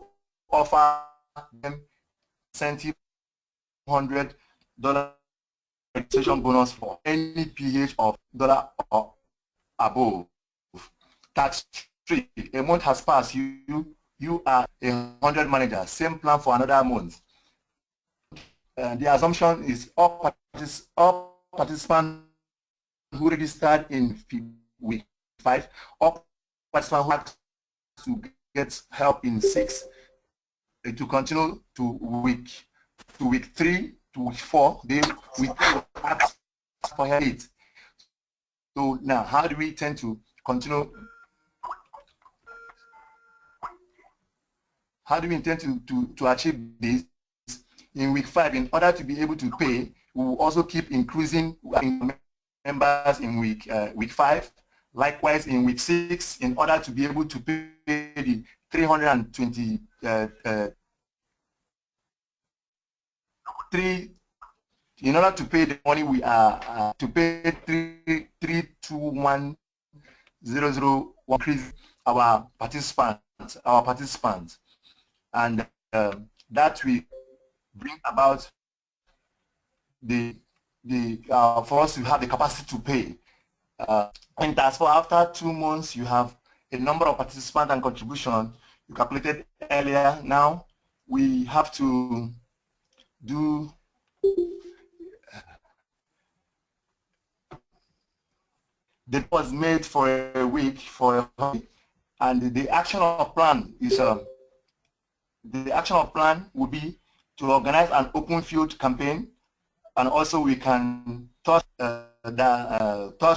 offer them incentive $100 registration bonus for any PH of $1 or above. Tax free. A month has passed. You are 100 managers. Same plan for another month. The assumption is all participants who registered in week 5, all participants who have to get help in 6, to continue to week 3 to week 4, they will ask for 8. So now, how do we intend to continue? How do we intend to achieve this? In week 5, in order to be able to pay, we will also keep increasing members in week 5. Likewise, in week 6, in order to be able to pay the 323, in order to pay the money we are to pay 321,000, increase our participants, and that will bring about for us to have the capacity to pay. And as for after 2 months, you have a number of participants and contribution you calculated earlier. Now we have to do that was made for a week and the action of plan is the action of plan would be to organize an open field campaign, and also we can touch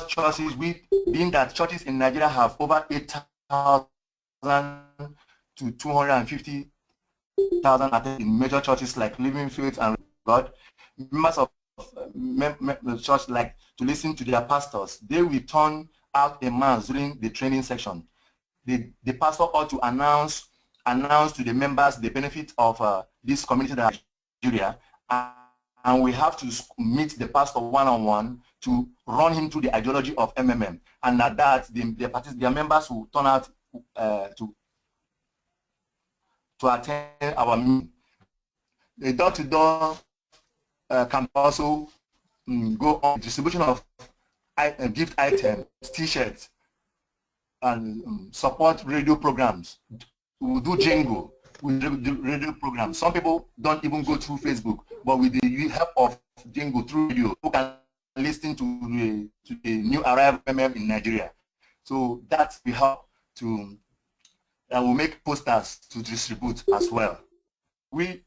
churches, being that churches in Nigeria have over 8,000 to 250,000 attended in major churches like Living Faith and God. Members of the church like to listen to their pastors. They will turn out a mass during the training section. The pastor ought to announce to the members the benefit of this community in Nigeria, and we have to meet the pastor one-on-one to run him through the ideology of MMM, and at that their members will turn out to attend our meeting. The door-to-door can also go on distribution of gift items, t-shirts, and support radio programs. We do jingle with the radio programs. Some people don't even go through Facebook, but with the help of jingle through radio, people can listen to the new arrival MM in Nigeria. So that will help to, and we'll make posters to distribute as well. We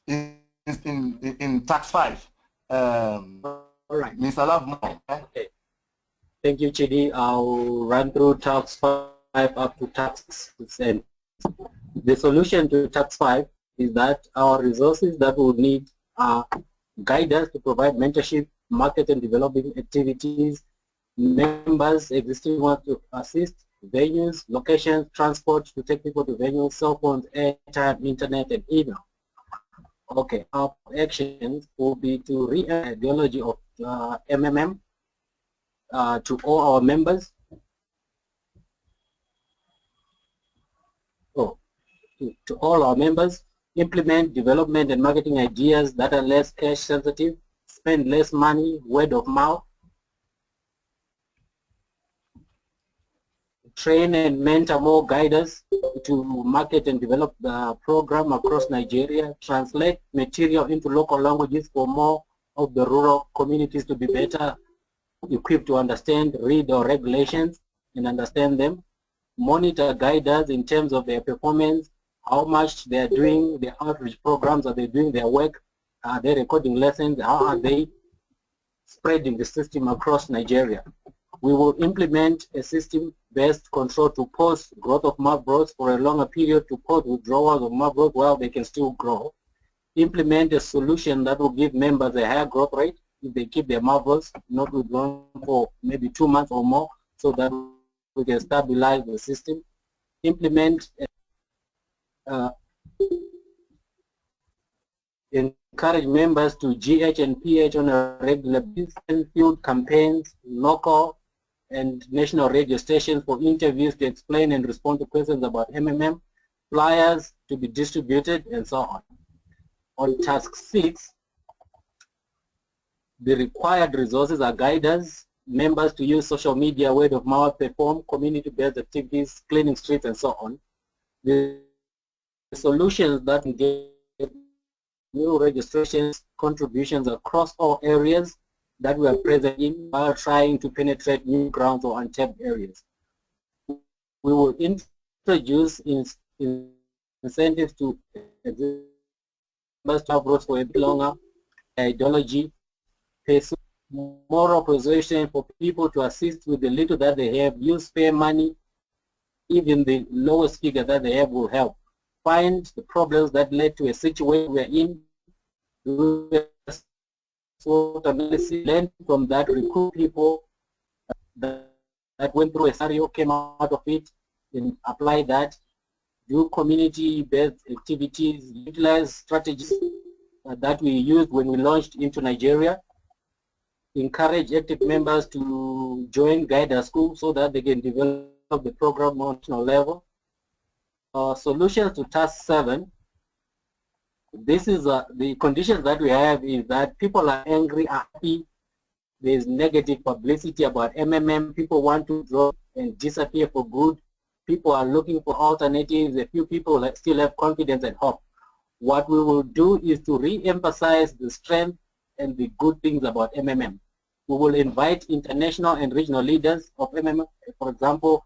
in tax 5. All right, Mr. Love now. Okay. Thank you, Chidi. I'll run through tax 5 up to tax 6. The solution to tax 5 is that our resources that we need are guidance to provide mentorship, market and developing activities, members existing want to assist, venues, locations, transport to take people to venues, cell phones, airtime, internet, and email. Okay, our actions will be to re-ideology of MMM to all our members. To all our members, implement development and marketing ideas that are less cash sensitive, spend less money, word of mouth, train and mentor more guiders to market and develop the program across Nigeria, translate material into local languages for more of the rural communities to be better equipped to understand, read our regulations and understand them, monitor guiders in terms of their performance, how much they are doing their outreach programs, are they doing their work, are they recording lessons, how are they spreading the system across Nigeria. We will implement a system-based control to pause growth of marbles for a longer period, to pause withdrawals of marbles while they can still grow. Implement a solution that will give members a higher growth rate if they keep their marbles not withdrawn for maybe 2 months or more, so that we can stabilize the system. Implement encourage members to GH and PH on a regular basis, and field campaigns, local and national radio stations for interviews to explain and respond to questions about MMM, flyers to be distributed, and so on. On task 6, the required resources are guiders, members to use social media, word of mouth, perform community-based activities, cleaning streets, and so on. The solutions that get new registrations, contributions across all areas that we are present in while trying to penetrate new grounds or untapped areas. We will introduce incentives to members to have growth for a bit longer, ideology, more opposition for people to assist with the little that they have, use spare money, even the lowest figure that they have will help. Find the problems that led to a situation we're in, do a SWOT analysis, learn from that, recruit people that went through a scenario, came out of it, and apply that, do community-based activities, utilize strategies that we used when we launched into Nigeria, encourage active members to join Guide School so that they can develop the program on national level. Solutions to task 7. This is the conditions that we have is that people are angry, happy. There's negative publicity about MMM. People want to drop and disappear for good. People are looking for alternatives. A few people still have confidence and hope. What we will do is to re-emphasize the strength and the good things about MMM. We will invite international and regional leaders of MMM, for example,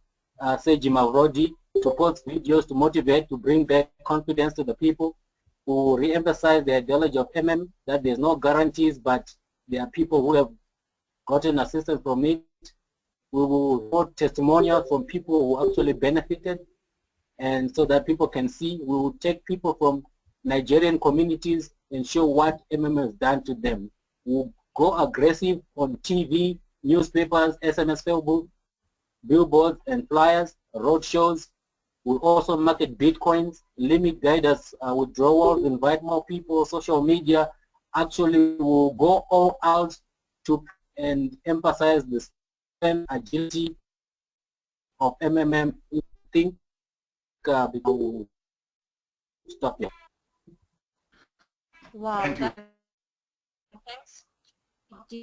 say Jim Avrodi, to post videos to motivate, to bring back confidence to the people. We will re-emphasize the ideology of MM, that there's no guarantees, but there are people who have gotten assistance from it. We will report testimonials from people who actually benefited, and so that people can see. We will take people from Nigerian communities and show what MM has done to them. We'll go aggressive on TV, newspapers, SMS, Facebook, billboards and flyers, road shows. We'll also market Bitcoins, limit guidance withdrawals, invite more people, social media. Actually, we'll go all out to and emphasize the strength, agility of MMM. I think we'll stop here. Wow, Thank you. thanks.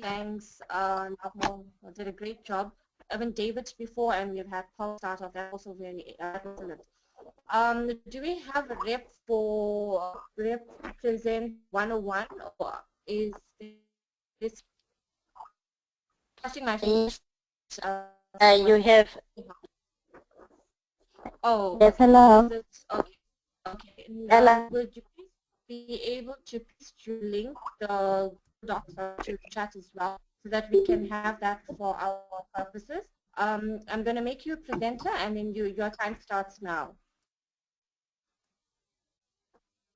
Thanks, Nakmo did a great job. Even David before, and we've had Paul start off. That's also very excellent. Do we have a rep for Present 101, or is this? You have. Oh. Yes, hello. Okay. Okay. Hello. Would you please be able to please link the docs to chat as well, so that we can have that for our purposes? I'm going to make you a presenter, and then your time starts now.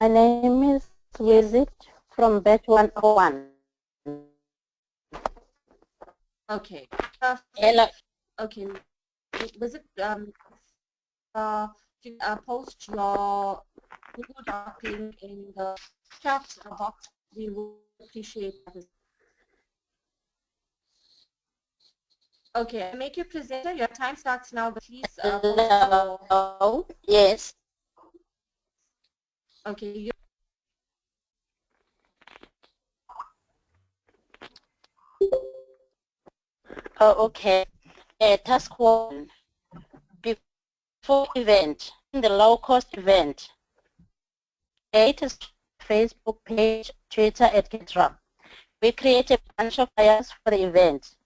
My name is Wizit from Batch 101. Okay. Hello. Okay. visit post your Google Doc link in the chat box. We would appreciate that. Okay, I'll make you presenter. Your time starts now, but please Hello. Yes. Okay. Oh, okay. Task 1. Before event, in the low-cost event, create a Facebook page, Twitter, etc. We create a bunch of flyers for the event.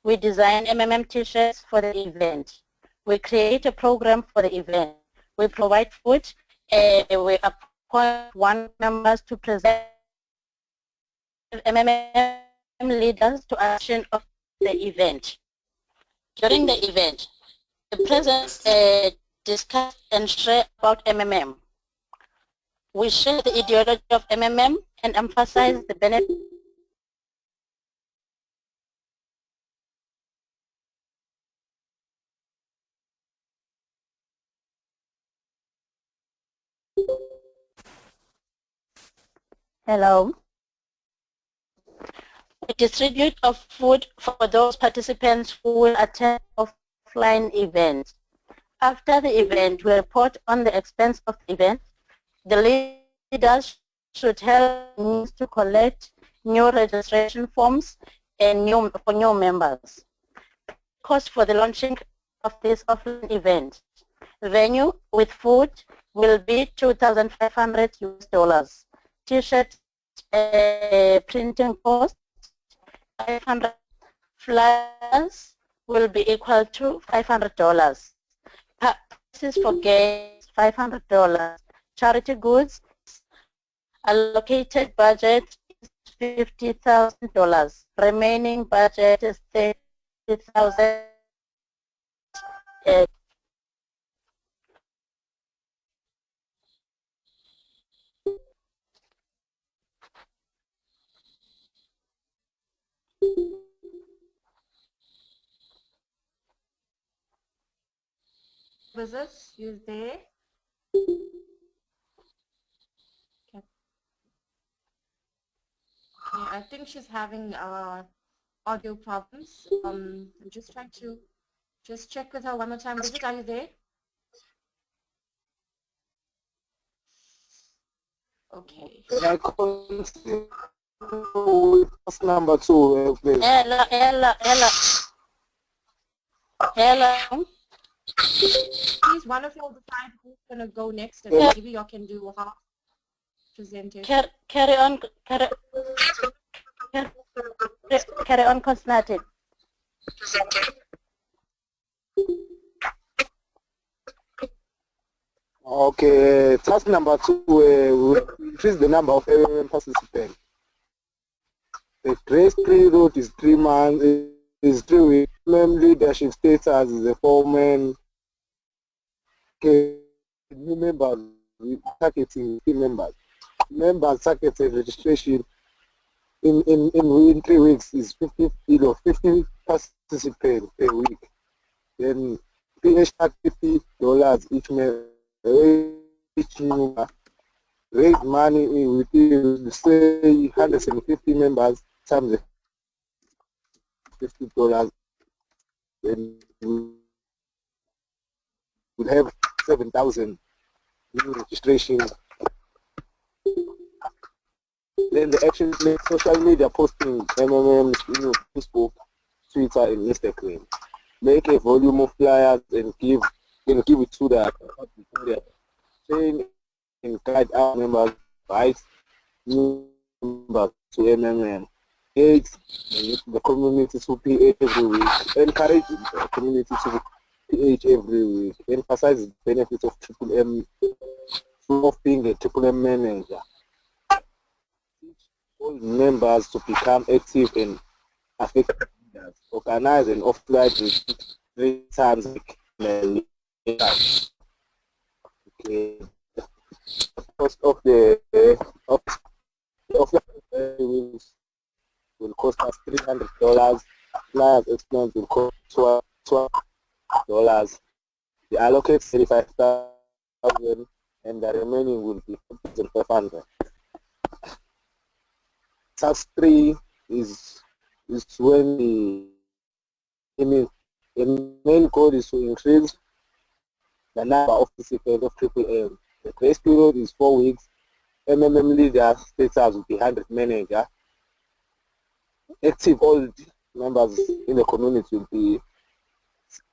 We design MMM t-shirts for the event. We create a program for the event. We provide food. We appoint one members to present MMM leaders to action of the event. During the event, the presenters discuss and share about MMM. We share the ideology of MMM and emphasize the benefits. Hello. We distribute of food for those participants who will attend offline events. After the event, we report on the expense of the event. The leaders should help means to collect new registration forms and for new members. Cost for the launching of this offline event. Venue with food will be $2,500. T-shirt printing cost 500. Flyers will be equal to $500. Prices for guests $500. Charity goods allocated budget is $50,000. Remaining budget is $30,000. Visits, you there? Okay. Yeah, I think she's having audio problems. I'm just trying to check with her one more time. Visit, are you there? Okay. Number 2, please. Hello. Please, one of you will decide who's going to go next, and maybe you can do half presentation. Carry on, Constantine. Okay, task number 2, we increase the number of MMM participants. The grace period is 3 months, is 3 weeks. Leadership status is a 4-man. Okay, new members, targeting team members. Members targeted registration in 3 weeks is 50 participants per week. Then PH $50 each member. Each member raise money within say 150 members times $50. Then we will have 7,000 new registration. Then the action social media posting, MMM, Facebook, Twitter, and Instagram. Make a volume of flyers and give it to the train and guide our members, right? New members to MMM. Engage the community to PH every week. Encourage the community to PH every week. Emphasize the benefits of Triple M, of being a Triple M manager. Teach all members to become active and effective leaders. Organize and offline 3 times a week. Okay. The cost of the will cost us $300. Flyers expense will cost $12. They allocate 35,000 and the remaining will be 4,500. Task 3 is when the main goal is to increase the number of participants of Triple M. The grace period is 4 weeks. MMM leader status will be 100 manager. Active old members in the community will be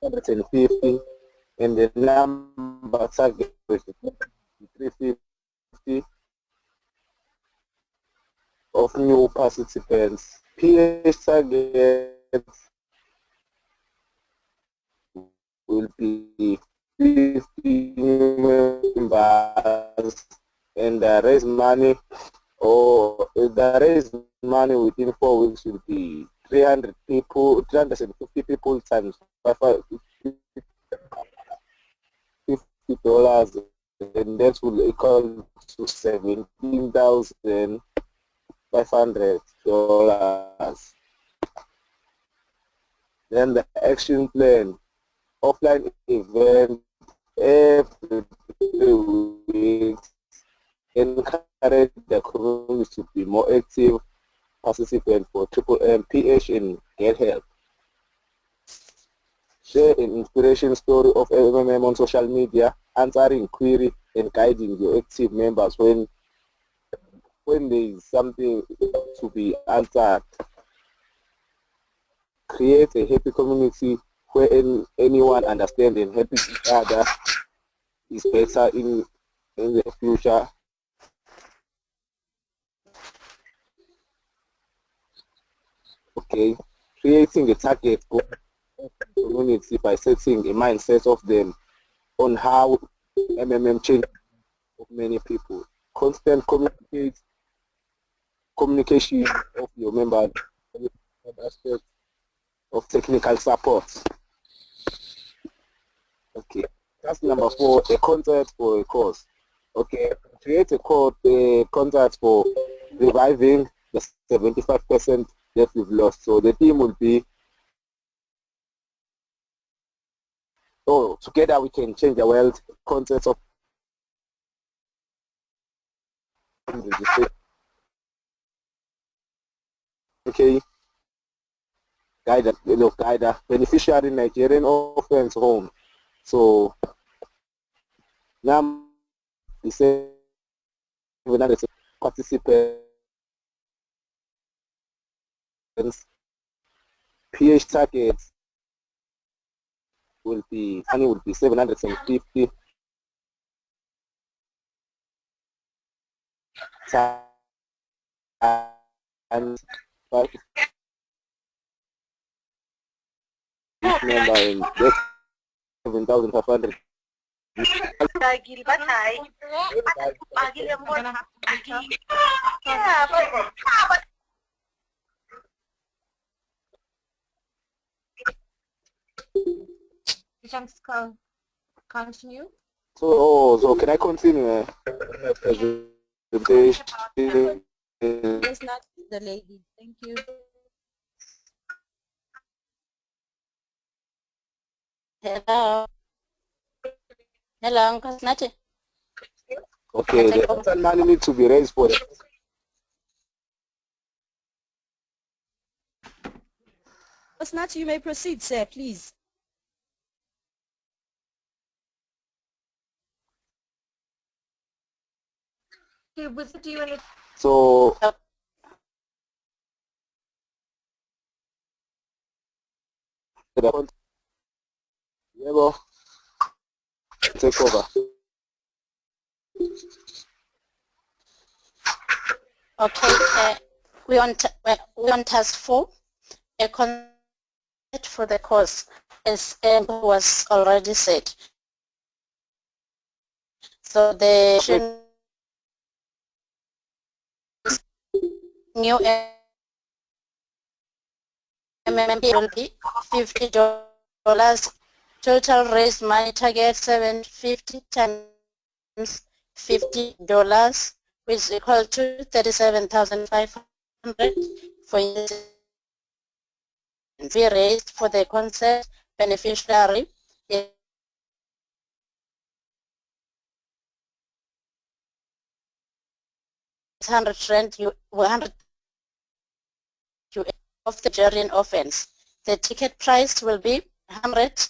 150, and the number target is 350 of new participants. PH target will be 50 members, and raise money, or the raise money within 4 weeks will be 300 people, 350 people times $50, and that will equal to $17,500. Then the action plan, offline event every 3 weeks, encourage the community to be more active participant for Triple MPH and get help. Share an inspiration story of MMM on social media, answering query and guiding your active members when there is something to be answered. Create a happy community where anyone understands and helping each other is better in the future. Okay, creating a target for community by setting a mindset of them on how MMM changes of many people. Constant communication of your members, aspect of technical support. Okay, that's number 4, a concept for a cause. Okay, create a concept for reviving the 75% that we've lost. So the team will be, together we can change the world. Concept of okay, guide beneficiary Nigerian offense home. So now the 700 participants, PH targets will be 750 and this number in 7,500. Continue. So can I continue? It's not the lady. Thank you. Hello. Hello, Uncle Snatty. Okay, the money needs to be raised for it. Snatty, you may proceed, sir, please. Okay, with it, you and so take over. Okay, we on task 4, a concept for the course, as was already said. So the new MMP will be $50. Total raise money target 750 times $50, which is equal to 37,500 for fee raised for the concept beneficiary $100 of the Nigerian offense. The ticket price will be $100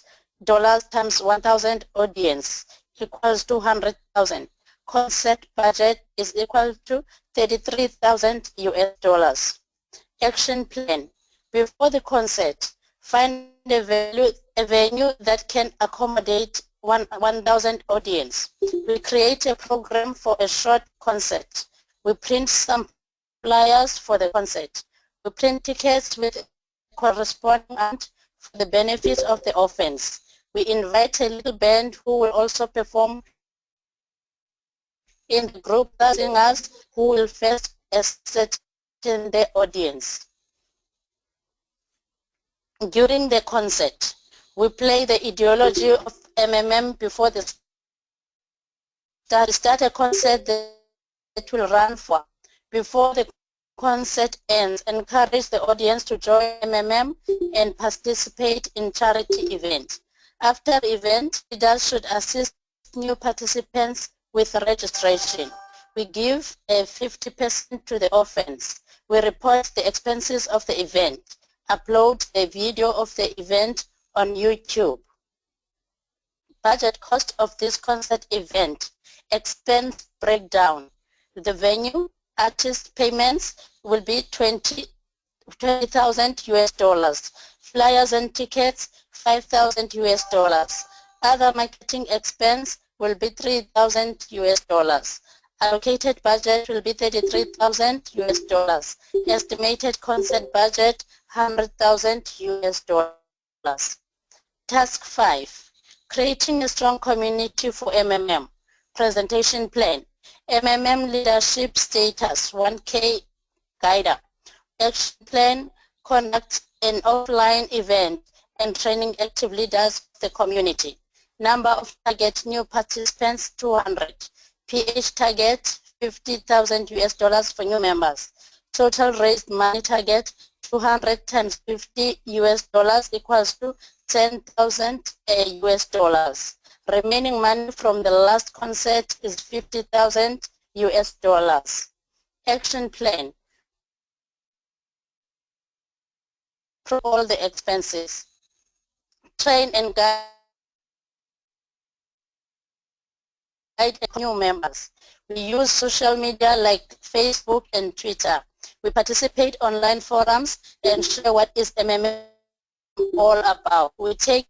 times 1,000 audience equals 200,000. Concert budget is equal to 33,000 US dollars. Action plan. Before the concert, find a venue that can accommodate 1,000 audience. We create a program for a short concert. We print some flyers for the concert. We print tickets with corresponding amount for the benefits of the offense. We invite a little band who will also perform in the group singers who will first ascertain the audience. During the concert, we play the ideology of MMM before the start a concert that will run for. Before the concert ends, encourage the audience to join MMM and participate in charity events. After the event, leaders should assist new participants with registration. We give a 50% to the offense. We report the expenses of the event. Upload a video of the event on YouTube. Budget cost of this concert event. Expense breakdown. The venue, artist payments will be 20,000 US dollars. Flyers and tickets, 5,000 US dollars. Other marketing expense will be 3,000 US dollars. Allocated budget will be 33,000 US dollars. Estimated concert budget, 100,000 US dollars. Task 5, creating a strong community for MMM. Presentation plan. MMM leadership status, 1K guide. Action plan, conduct an offline event and training active leaders of the community. Number of target new participants, 200. PH target, 50,000 US dollars for new members. Total raised money target, 200 times 50 US dollars equals to 10,000 US dollars. Remaining money from the last concert is 50,000 US dollars. Action plan. For all the expenses. Train and guide new members. We use social media like Facebook and Twitter. We participate online forums and share what is MMM all about. We take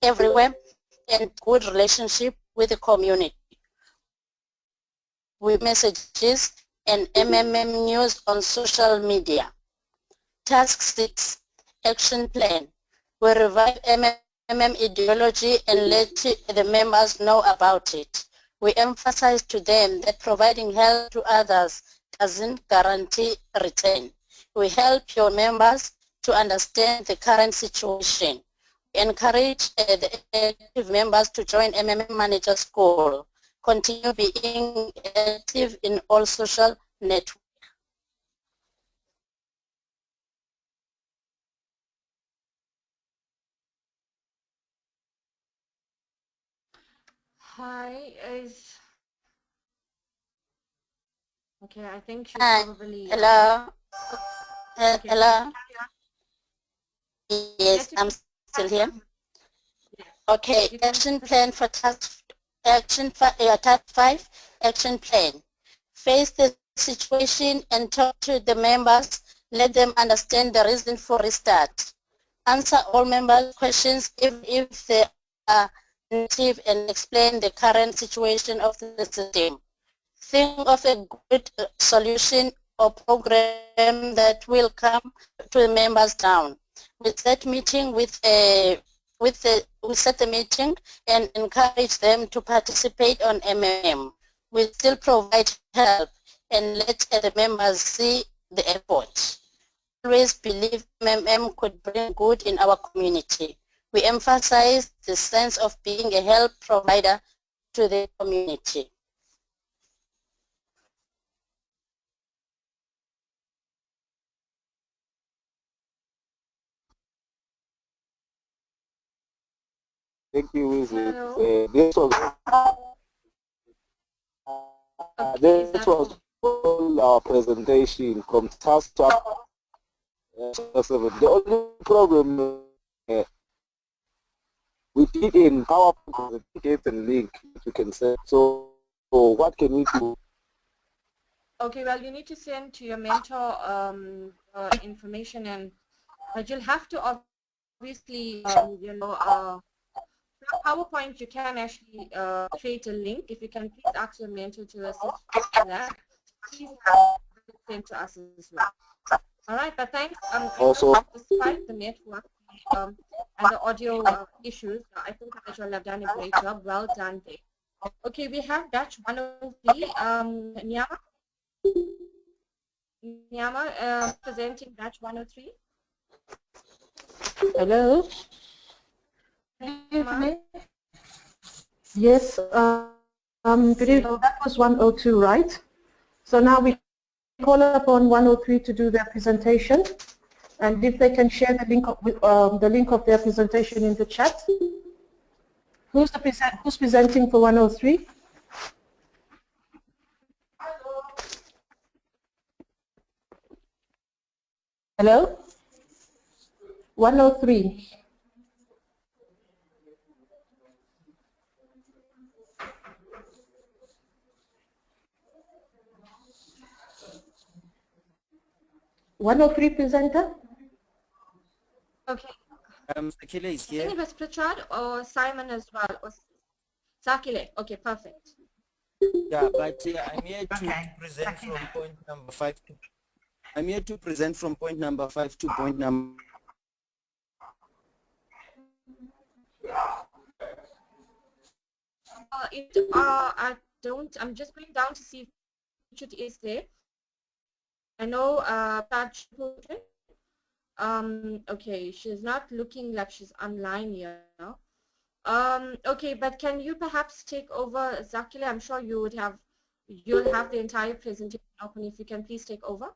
everywhere, and good relationship with the community. With messages and MMM news on social media. Task 6, action plan. We revive MMM ideology and let the members know about it. We emphasize to them that providing help to others doesn't guarantee return. We help your members to understand the current situation. We encourage the active members to join MMM Manager School. Continue being active in all social networks. Hi, okay, I think she's Hi. probably... Hello. Okay. Hello. Yes, I'm still here. Okay, action plan for task 5, action plan. Face the situation and talk to the members. Let them understand the reason for restart. Answer all members' questions if they are negative and explain the current situation of the system. Think of a good solution or program that will come to the members down. We set the meeting and encourage them to participate on MMM. We still provide help and let the members see the effort. Always believe MMM could bring good in our community. We emphasize the sense of being a help provider to the community. Thank you, Wesley. Hello? This was all our presentation from task to the only problem we did in our presentation and link you can send. So what can we do? Okay, well, you need to send to your mentor information, but you'll have to obviously, from PowerPoint, you can actually create a link. If you can please ask your mentor to assist with that, please send to us as well. All right, but thanks. Also, despite the network and the audio issues, I think that you all have done a great job. Well done there. Okay, we have batch 103, Nyama. Nyama, presenting batch 103. Hello. Yes, good evening. So that was 102, right? So now we call upon 103 to do their presentation, and if they can share the link of their presentation in the chat. Who's presenting for 103? Hello? 103. Presenter? Okay. Sakile is here. I think it was Pritchard or Simon as well. Or Sakile. Okay, perfect. Yeah, but I'm here to present from point number 5 to. I'm here to present from point number 5 to point number. I'm just going down to see if Richard is there. I know okay, she's not looking like she's online here. Okay, but can you perhaps take over, Zakile? I'm sure you'll have the entire presentation open. If you can please take over.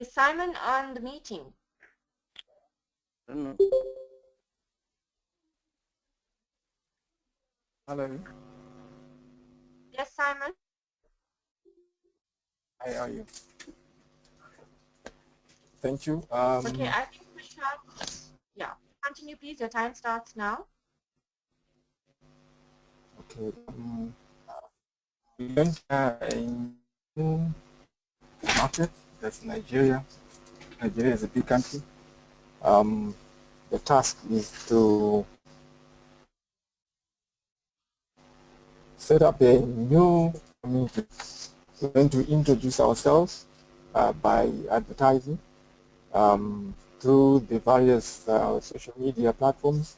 Is Simon on the meeting? I don't know. Hello. Yes, Simon. How are you? Thank you. Okay, I think we should. Yeah, continue, please. Your time starts now. Okay. We went a new market. That's Nigeria. Nigeria is a big country. The task is to set up a new community. We're going to introduce ourselves by advertising through the various social media platforms.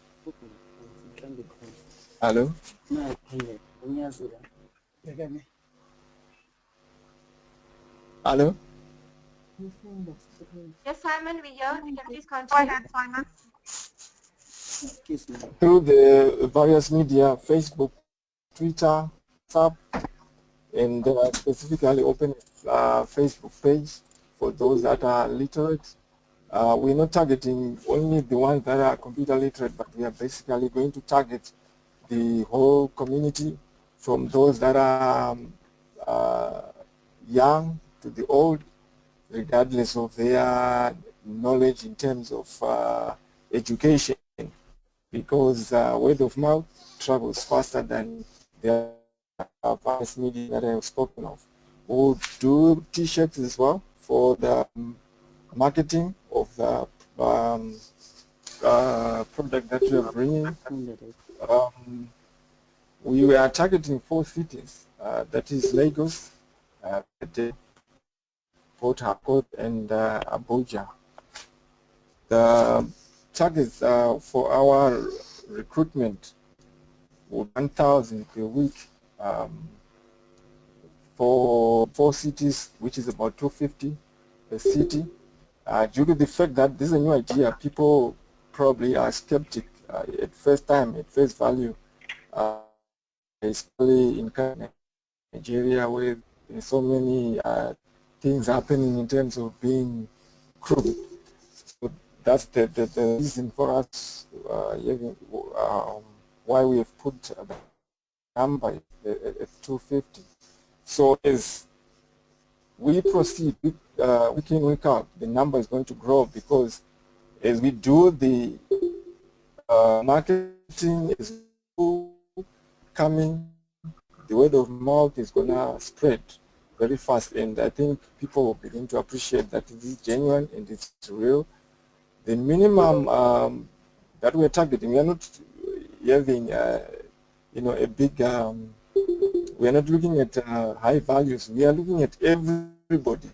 Hello? Hello? Yes, Simon, we hear. You can please continue. Go ahead, Simon. Through the various media, Facebook, Twitter, WhatsApp, and specifically open a Facebook page for those that are literate. We're not targeting only the ones that are computer literate, but we are basically going to target the whole community, from those that are young to the old, regardless of their knowledge in terms of education, because word of mouth travels faster than the various media that I have spoken of. We'll do t-shirts as well for the marketing of the product that we are bringing. We are targeting 4 cities, that is Lagos, Port Harcourt, and Abuja. The targets for our recruitment were 1,000 per week for 4 cities, which is about 250 per city. Due to the fact that this is a new idea, people probably are skeptic at first time, at face value, especially in Nigeria, where so many things happening in terms of being crooked. So that's the reason for us why we have put the number at 250. So as we proceed week in, week out, the number is going to grow, because as we do the marketing is coming, the word of mouth is going to spread very fast, and I think people will begin to appreciate that it is genuine and it's real. The minimum that we're targeting, we are not having you know, a big we are not looking at high values. We are looking at everybody.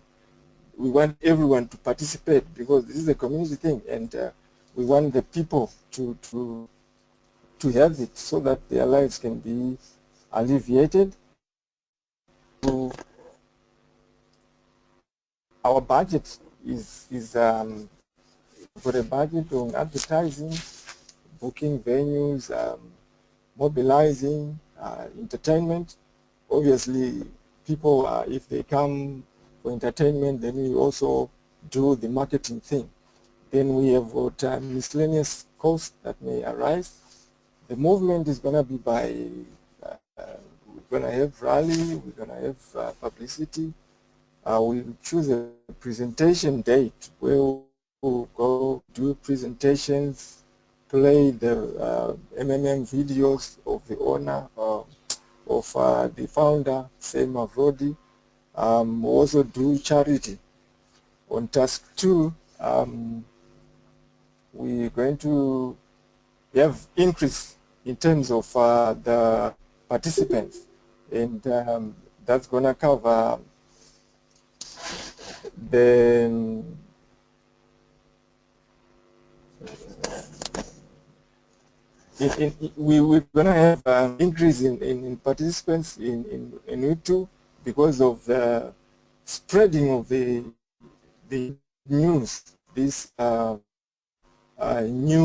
We want everyone to participate, because this is a community thing, and we want the people to have it, so that their lives can be alleviated. Our budget is for a budget on advertising, booking venues, mobilizing, entertainment. Obviously, people, if they come for entertainment, then we also do the marketing thing. Then we have got miscellaneous costs that may arise. The movement is going to be by, we're going to have rally, we're going to have publicity. We'll choose a presentation date where we'll go do presentations, play the MMM videos of the owner, of the founder, Selma Vrodi. We'll also do charity. On task 2, we're going to have increase in terms of the participants, and that's going to cover the we're going to have an increase in participants in U2 because of the spreading of the news, this new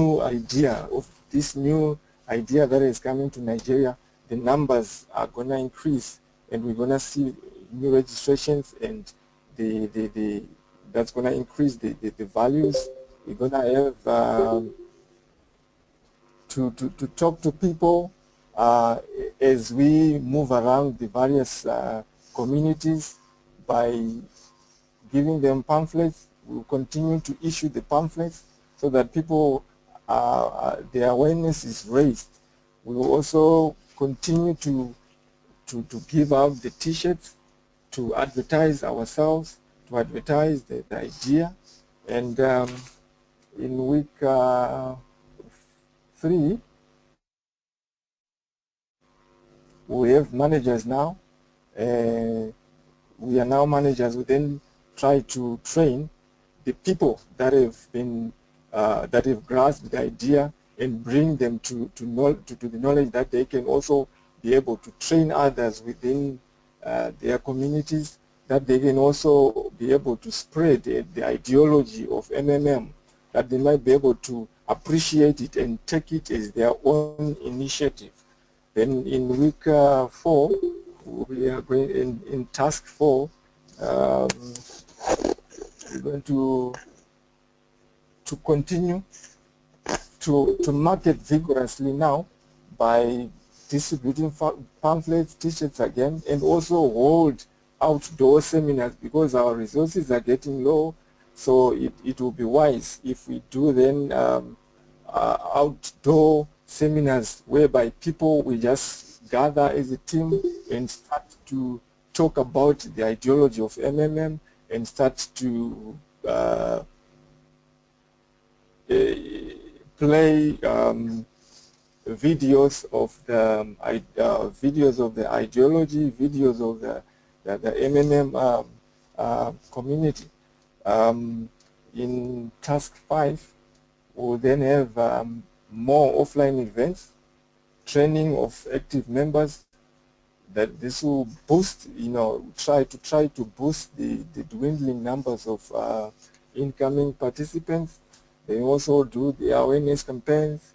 idea that is coming to Nigeria. The numbers are going to increase, and we're going to see new registrations, and that's going to increase the values. We're going to have to talk to people as we move around the various communities by giving them pamphlets. We'll continue to issue the pamphlets so that people, their awareness is raised. We will also continue to give out the t-shirts, to advertise ourselves, to advertise the idea. And in week 3, we have managers now. We are now managers. We then try to train the people that have been that have grasped the idea, and bring them to the knowledge that they can also be able to train others within their communities, that they can also be able to spread the ideology of MMM, that they might be able to appreciate it and take it as their own initiative. Then in week 4, we are going in task 4. We're going to continue to market vigorously now by distributing pamphlets, t-shirts again, and also hold outdoor seminars, because our resources are getting low. So it will be wise if we do then outdoor seminars whereby people will just gather as a team and start to talk about the ideology of MMM, and start to play videos of the ideology, videos of the MMM community. In task 5, we'll then have more offline events, training of active members. That this will boost, try to boost the dwindling numbers of incoming participants. They also do the awareness campaigns.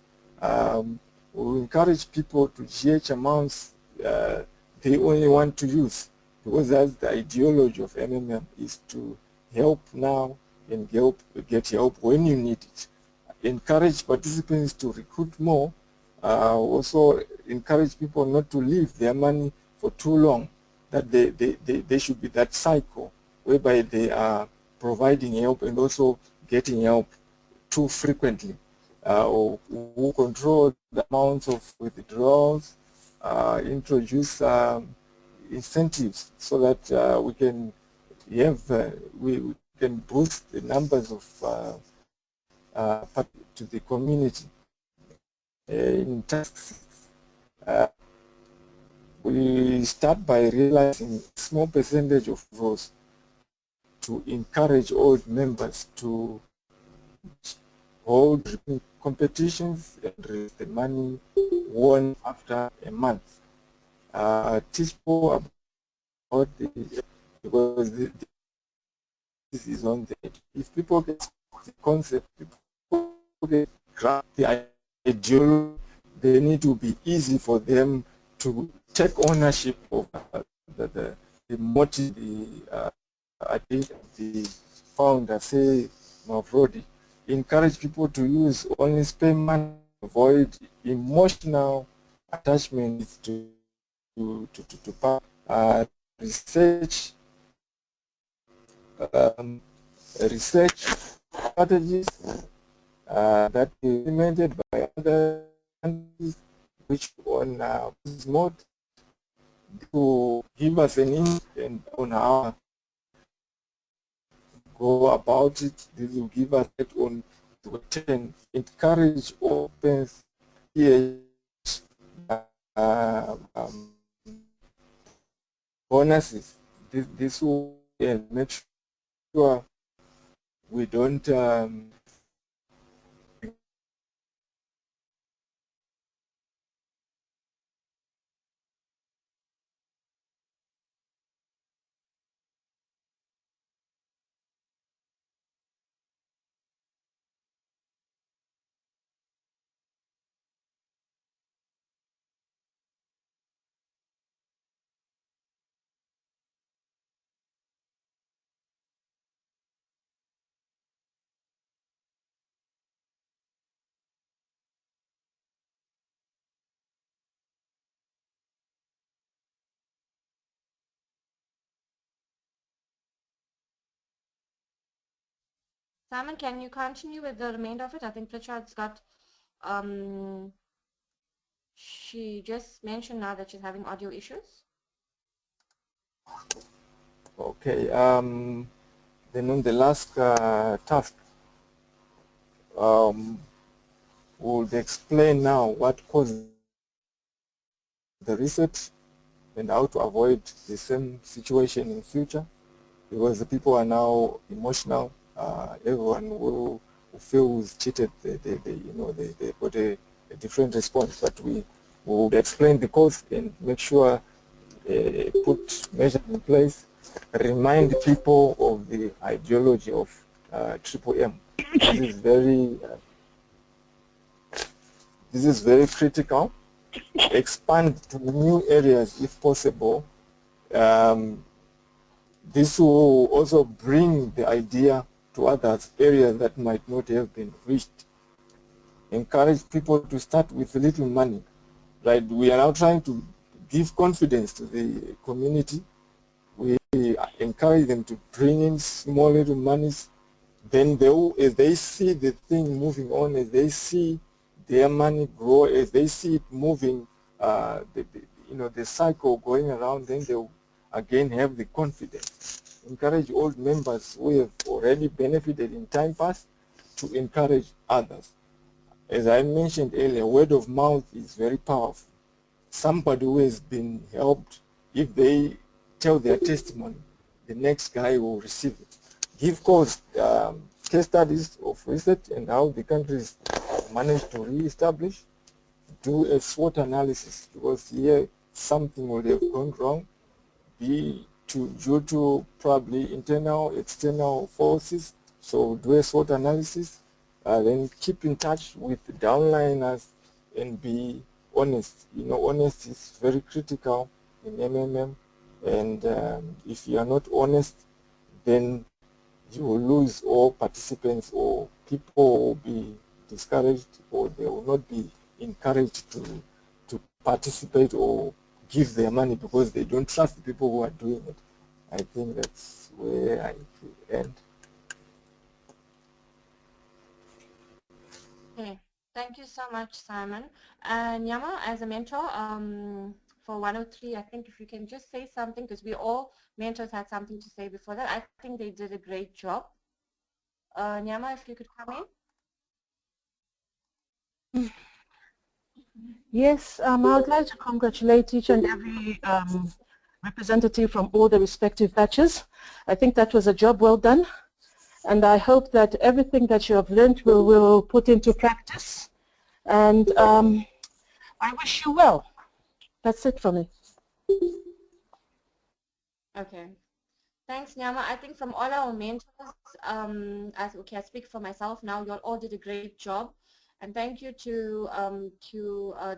We encourage people to GH amounts they only want to use. because that's the ideology of MMM, is to help now and get help when you need it. Encourage participants to recruit more. Also encourage people not to leave their money for too long, that they should be that cycle whereby they are providing help and also getting help too frequently, or who control the amounts of withdrawals, introduce incentives so that we can have we can boost the numbers of to the community. In tasks, we start by realizing a small percentage of those to encourage old members to hold competitions and raise the money won after a month. Teach people about because this is on the edge. If people get the concept, people get grasp the ideology, they need to be easy for them to take ownership of the motive, the founder, say Mavrodi. Encourage people to use honest payment, avoid emotional attachments to research research strategies that are implemented by other countries, which on this mode to give us an insight on how go about it. This will give us that on to encourage open bonuses. This will make sure we don't Simon, can you continue with the remainder of it? I think Pritchard's got, she just mentioned now that she's having audio issues. Okay, then on the last task, we'll explain now what caused the reset and how to avoid the same situation in future, because the people are now emotional. Everyone who feels cheated, they got a different response. But we would explain the cause and make sure put measures in place, remind people of the ideology of Triple M. This is very critical. Expand to new areas if possible. This will also bring the idea to other areas that might not have been reached. Encourage people to start with little money. Right? We are now trying to give confidence to the community. We encourage them to bring in small little monies. Then as they see the thing moving on, as they see their money grow, as they see it moving, the cycle going around, then they will again have the confidence. Encourage old members who have already benefited in time past to encourage others. As I mentioned earlier, word of mouth is very powerful. Somebody who has been helped, if they tell their testimony, the next guy will receive it. Give case studies of research and how the countries managed to re-establish. Do a SWOT analysis, because here something would have gone wrong, due to probably internal, external forces. So do a SWOT analysis, then keep in touch with the downliners and be honest. Honesty is very critical in MMM. And if you are not honest, then you will lose all participants, or people will be discouraged, or they will not be encouraged to participate or give their money because they don't trust the people who are doing it. I think that's where I end. Okay, thank you so much, Simon. Nyama, as a mentor for 103, I think if you can just say something, because we all mentors had something to say before that. I think they did a great job. Nyama, if you could come in. Yes, I would like to congratulate each and every representative from all the respective batches. I think that was a job well done, and I hope that everything that you have learned will put into practice, and I wish you well. That's it for me. Okay. Thanks, Nyama. I think from all our mentors, I speak for myself now, you all did a great job. And thank you to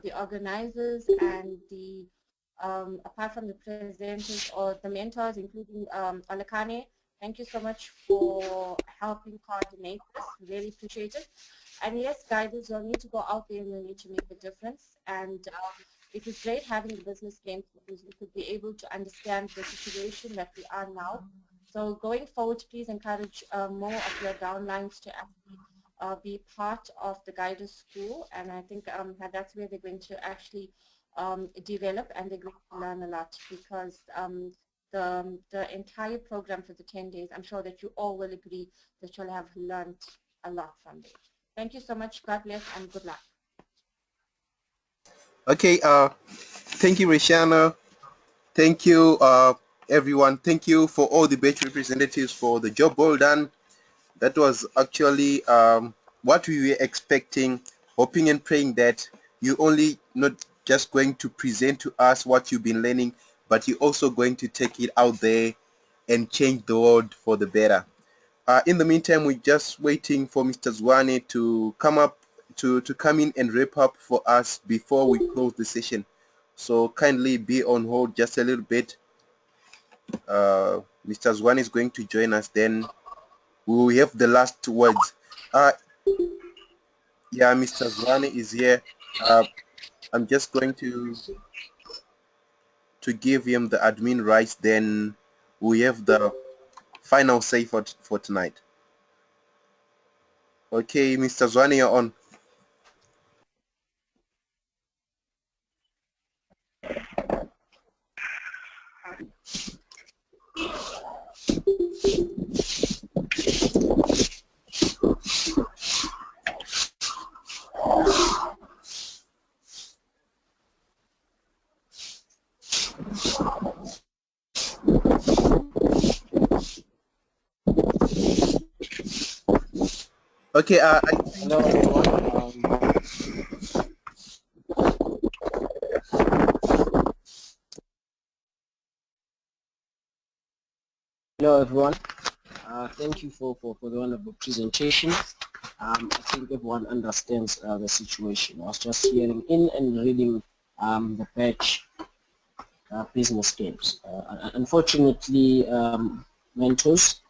the organizers and the, apart from the presenters or the mentors, including Olokane, thank you so much for helping coordinate this. Really appreciate it. And yes, guiders, you'll need to go out there and you'll need to make a difference. And it was great having the business games because we could be able to understand the situation that we are now. So going forward, please encourage more of your downlines to actually be part of the guiders school. And I think that's where they're going to actually develop, and they're going to learn a lot, because the entire program for the 10 days, I'm sure that you all will agree that you'll have learned a lot from it. Thank you so much. God bless and good luck. Okay, thank you, Reshana. Thank you, everyone. Thank you for all the batch representatives for the job well done. That was actually what we were expecting, hoping and praying that you only not just going to present to us what you've been learning, but you're also going to take it out there and change the world for the better. In the meantime, we're just waiting for Mr. Zwane to come up, to come in and wrap up for us before we close the session. So kindly be on hold just a little bit. Mr. Zwane is going to join us, then we will have the last words. Yeah, Mr. Zwane is here. I'm just going to give him the admin rights, then we have the final say for tonight. Okay, Mr. Zwane, you're on. Okay, hello everyone. Hello everyone. Thank you for the wonderful presentation. I think everyone understands the situation. I was just hearing in and reading the batch business games. Unfortunately, mentors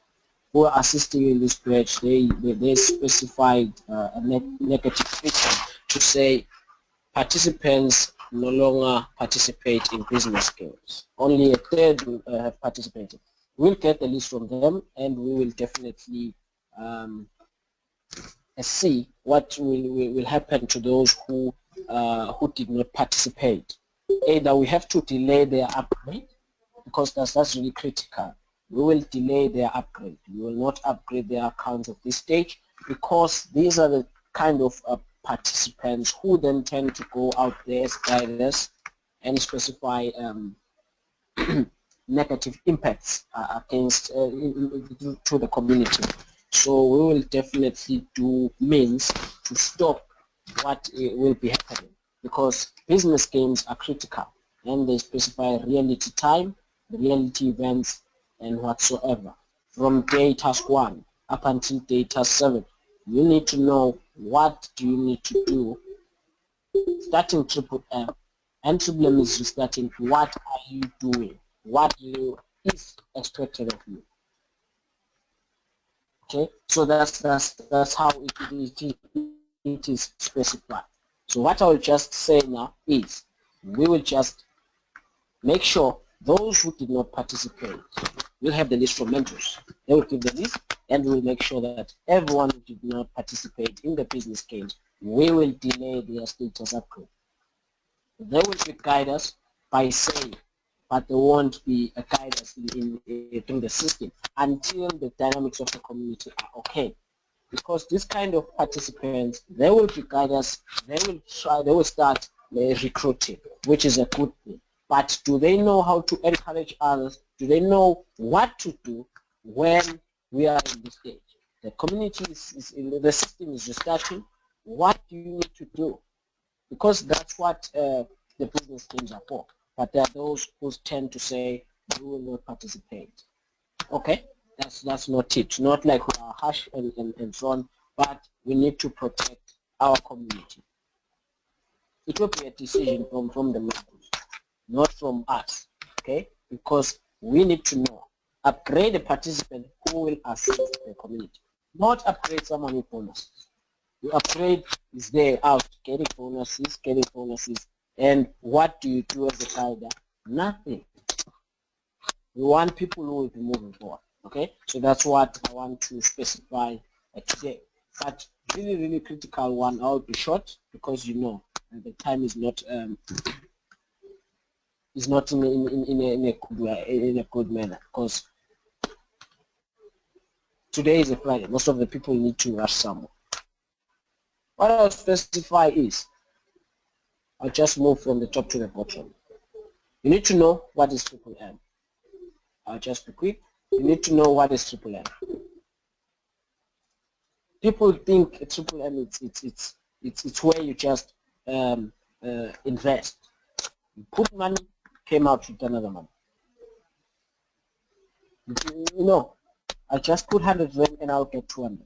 who are assisting in this batch, they specified a negative feature to say participants no longer participate in business games. Only a third have participated. We'll get the list from them, and we will definitely see what will happen to those who did not participate. Either we have to delay their upgrade, because that's really critical. We will delay their upgrade. We will not upgrade their accounts at this stage, because these are the kind of participants who then tend to go out there as guiders and specify negative impacts against to the community. So we will definitely do means to stop what will be happening, because business games are critical and they specify reality time, reality events, and whatsoever. From day task 1 up until day task 7, you need to know what do you need to do. Starting triple M and triple M is restarting, what are you doing? what is expected of you. Okay, so that's how it is specified. So what I will just say now is we will just make sure those who did not participate will have the list from mentors. They will give the list, and we will make sure that everyone who did not participate in the business case, we will delay their status upgrade. They will guide us by saying, but there won't be a guidance in the system until the dynamics of the community are okay. Because this kind of participants, they will guide us, they will start recruiting, which is a good thing. But do they know how to encourage others? Do they know what to do when we are in this stage? The community the system is restarting. What do you need to do? Because that's what the business teams are for. But there are those who tend to say, we will not participate. Okay, that's not it. Not like we are harsh and so on, but we need to protect our community. It will be a decision from the members, not from us, okay? Because we need to know, upgrade a participant who will assist the community, not upgrade someone with bonuses. You upgrade is there out, getting bonuses, and what do you do as a guider? Nothing. We want people who will be moving forward, okay? So that's what I want to specify today. But really, really critical one, I'll be short because you know the time is not in a good manner, because today is a Friday. Most of the people need to rush somewhere. What I'll specify is, I'll just move from the top to the bottom. You need to know what is triple M. I'll just be quick. You need to know what is triple M. People think triple M it's where you just invest. You put money, came out with another money. You know, I just put 100 Rand and I'll get 200.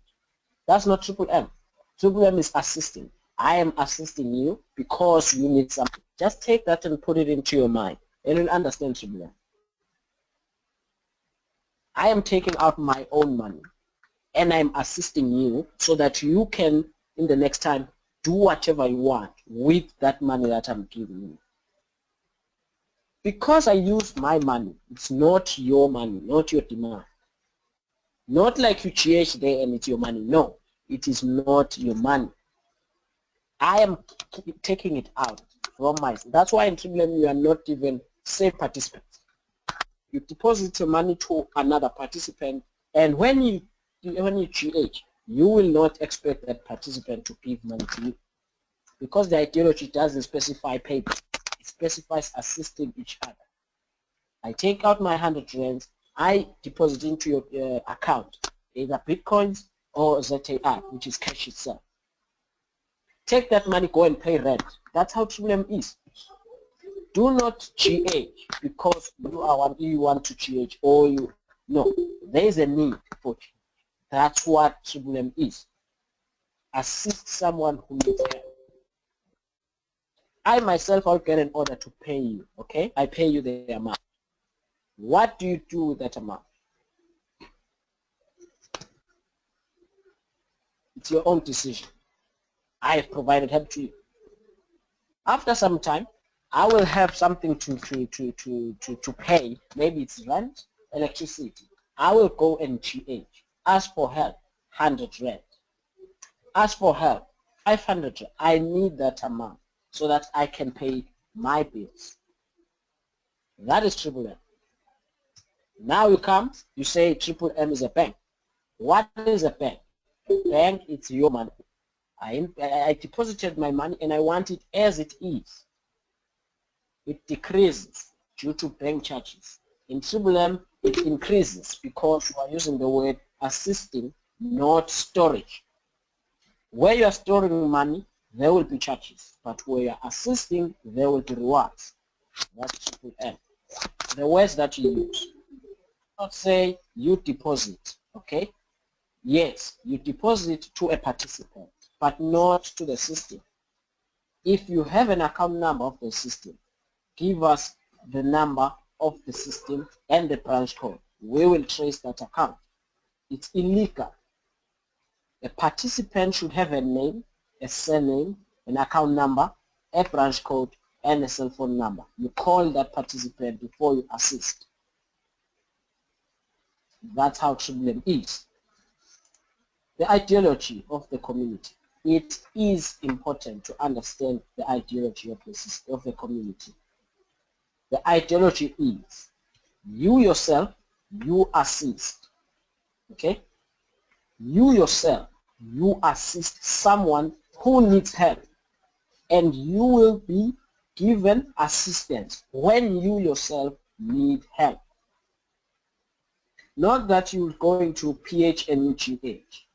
That's not triple M. Triple M is assisting. I am assisting you because you need something. Just take that and put it into your mind, and you'll understand triple M. I am taking out my own money, and I'm assisting you so that you can, in the next time, do whatever you want with that money that I'm giving you. Because I use my money, it's not your money, not your demand. Not like you GH there and it's your money. No, it is not your money. I am taking it out from myself. That's why in Triple M you are not even same participants. You deposit your money to another participant, and when you GH, you will not expect that participant to give money to you, because the ideology doesn't specify paper. It specifies assisting each other. I take out my 100 Rands, I deposit into your account, either Bitcoins or ZAR, which is cash itself. Take that money, go and pay rent. That's how Triple M is. Do not GH because you want to GH, or you, no, there is a need for GH. That's what Triple M is. Assist someone who needs help. I myself, I'll get an order to pay you, okay? I pay you the amount. What do you do with that amount? It's your own decision. I have provided help to you. After some time, I will have something to pay. Maybe it's rent, electricity. I will go and GH. Ask for help, 100 Rand. Ask for help, 500 Rand. I need that amount so that I can pay my bills. That is Triple M. Now you come, you say Triple M is a bank. What is a bank? A bank, it's your money. I deposited my money and I want it as it is. It decreases due to bank charges. In Triple M, it increases because you are using the word assisting, not storage. Where you are storing money, there will be charges. But where you are assisting, there will be rewards. That's Triple M. The words that you use. Not say you deposit, okay? Yes, you deposit to a participant, but not to the system. If you have an account number of the system, give us the number of the system and the branch code, we will trace that account. It's illegal. A participant should have a name, a surname, an account number, a branch code, and a cell phone number. You call that participant before you assist. That's how Tribulum is. The ideology of the community. It is important to understand the ideology of the system, of the community. The ideology is you yourself, you assist. Okay? You yourself, you assist someone who needs help, and you will be given assistance when you yourself need help. Not that you're going to PH and UGH.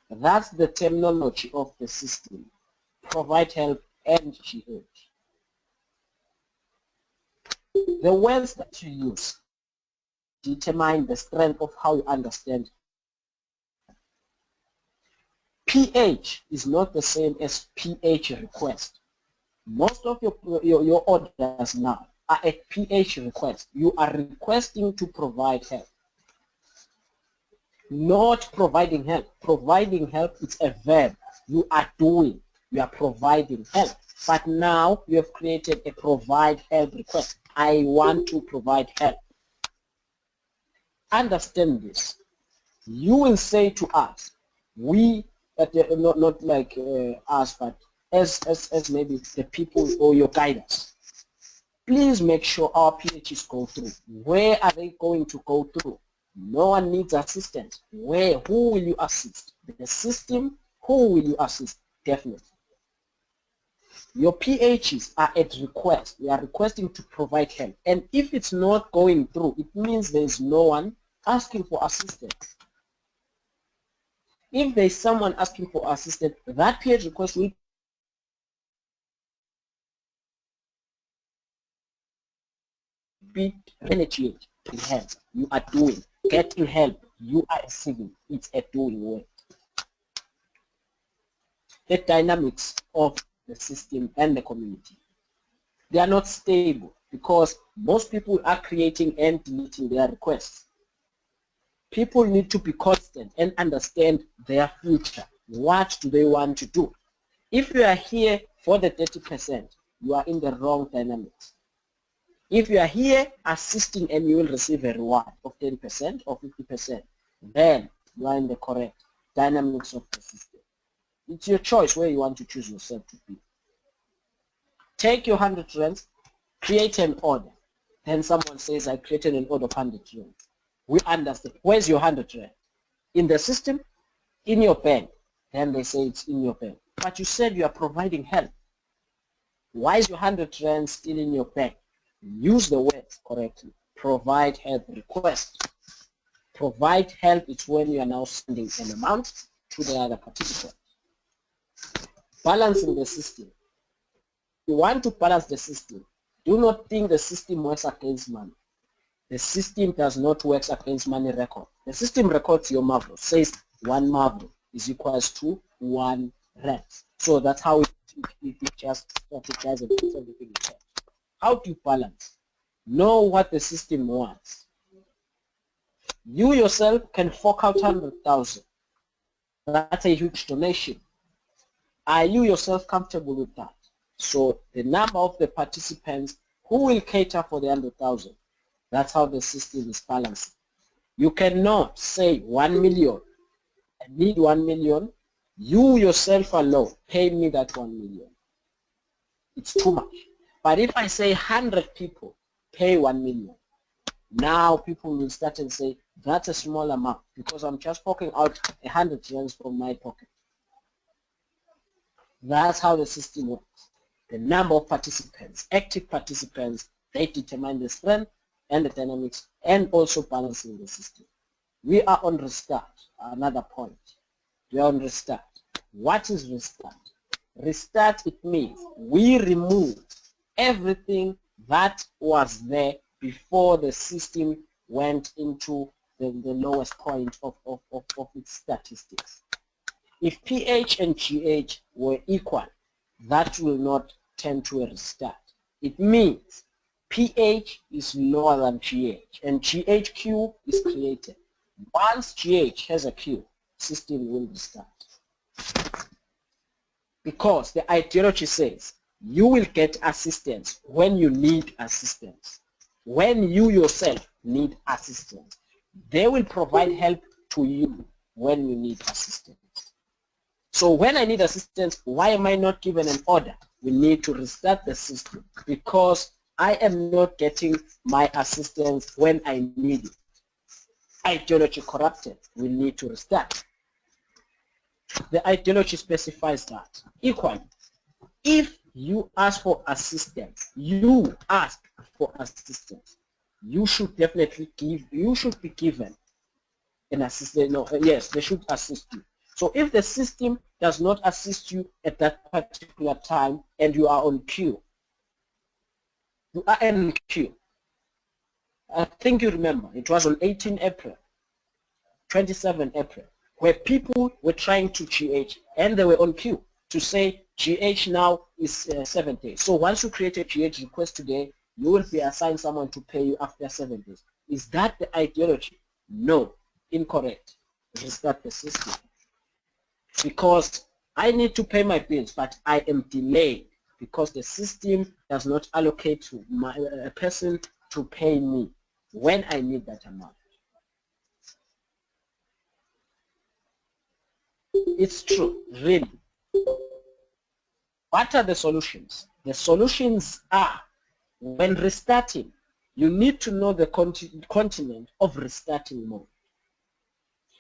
That's the terminology of the system. Provide help and GH. The words that you use determine the strength of how you understand. PH is not the same as PH request. Most of your orders now are a PH request. You are requesting to provide help, not providing help. Providing help is a verb. You are doing. You are providing help. But now you have created a provide help request. I want to provide help. Understand this. You will say to us, we, not like us, but as maybe the people or your guidance, please make sure our PHs go through. Where are they going to go through? No one needs assistance. Where? Who will you assist? The system? Who will you assist? Definitely. Your PHs are at request. We are requesting to provide help. And if it's not going through, it means there is no one asking for assistance. If there is someone asking for assistance, that PH request will be initiated. Help. You are doing. Getting help. You are receiving. It's a doing work. The dynamics of the system and the community. They are not stable because most people are creating and deleting their requests. People need to be constant and understand their future. What do they want to do? If you are here for the 30%, you are in the wrong dynamics. If you are here assisting and you will receive a reward of 10% or 50%, then you are in the correct dynamics of the system. It's your choice where you want to choose yourself to be. Take your 100 rands, create an order. Then someone says, I created an order of 100 rands. We understand. Where's your 100 rand? In the system? In your bank? Then they say it's in your bank. But you said you are providing help. Why is your 100 rand still in your bank? Use the words correctly. Provide help request. Provide help is when you are now sending an amount to the other participant. Balancing the system. You want to balance the system. Do not think the system works against money. The system does not work against money record. The system records your marble, says 1 marble is equals to 1 rand. So that's how it just strategizes and puts everything in there. How do you balance? Know what the system wants. You yourself can fork out 100,000. That's a huge donation. Are you yourself comfortable with that? So the number of the participants who will cater for the 100,000. That's how the system is balanced. You cannot say 1 million. I need 1 million. You yourself alone pay me that 1 million. It's too much. But if I say 100 people pay 1 million, now people will start and say that's a small amount because I'm just forking out 100 rands from my pocket. That's how the system works. The number of participants, active participants, they determine the strength and the dynamics and also balancing the system. We are on restart, another point. We are on restart. What is restart? Restart, it means we remove everything that was there before the system went into the lowest point of its statistics. If pH and GH were equal, that will not tend to a restart. It means pH is lower than GH, and GHQ is created. Once GH has a Q, system will restart. Because the ideology says you will get assistance when you need assistance. When you yourself need assistance, they will provide help to you when you need assistance. So when I need assistance, why am I not given an order? We need to restart the system because I am not getting my assistance when I need it. Ideology corrupted. We need to restart. The ideology specifies that equally, if you ask for assistance, you ask for assistance, you should definitely you should be given an assistance. No, yes, they should assist you. So if the system does not assist you at that particular time and you are on queue, you are in queue. I think you remember, it was on 18 April, 27 April, where people were trying to GH and they were on queue to say GH now is 7 days. So once you create a GH request today, you will be assigned someone to pay you after 7 days. Is that the ideology? No, incorrect. Restart the system. Because I need to pay my bills, but I am delayed because the system does not allocate to a person to pay me when I need that amount. It's true, really. What are the solutions? The solutions are, when restarting, you need to know the continent of restarting mode.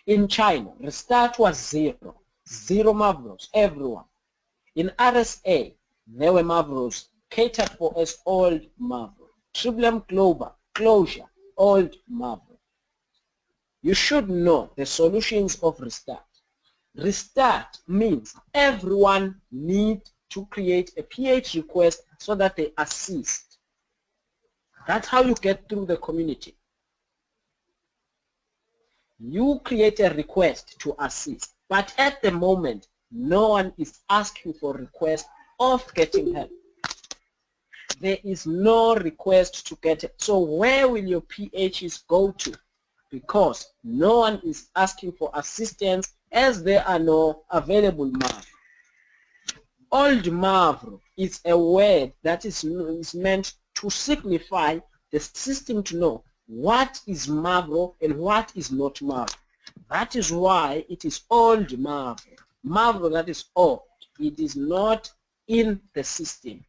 In China, restart was 0. 0 Mavros, everyone. In RSA, there were Mavros catered for as old Mavro. Tribulum Global, closure, old Mavro. You should know the solutions of restart. Restart means everyone needs to create a PH request so that they assist. That's how you get through the community. You create a request to assist, but at the moment, no one is asking for request of getting help. There is no request to get it. So where will your PHs go to? Because no one is asking for assistance as there are no available Mavro. Old Mavro is a word that is meant to signify the system to know what is Mavro and what is not Mavro. That is why it is old Mavro. Mavro that is old. It is not in the system.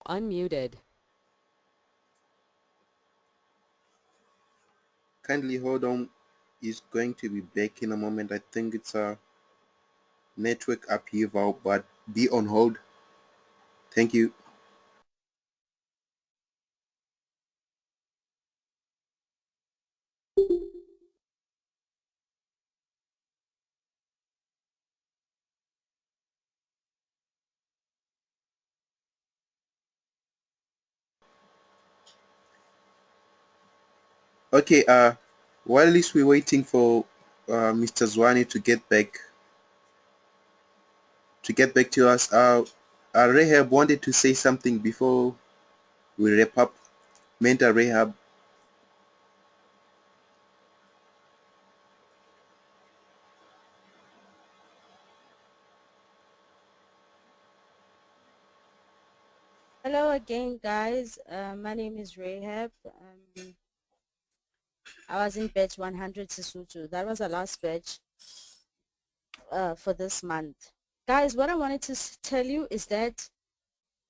Unmuted. Kindly hold on. Is going to be back in a moment. I think it's a network upheaval, but be on hold. Thank you. Okay, while we're waiting for Mr. Zwane to get back to us, Rahab wanted to say something before we wrap up. Mentor Rahab. Hello again, guys. My name is Rahab. I was in batch 100 Sisutu. That was the last batch for this month. Guys, what I wanted to tell you is that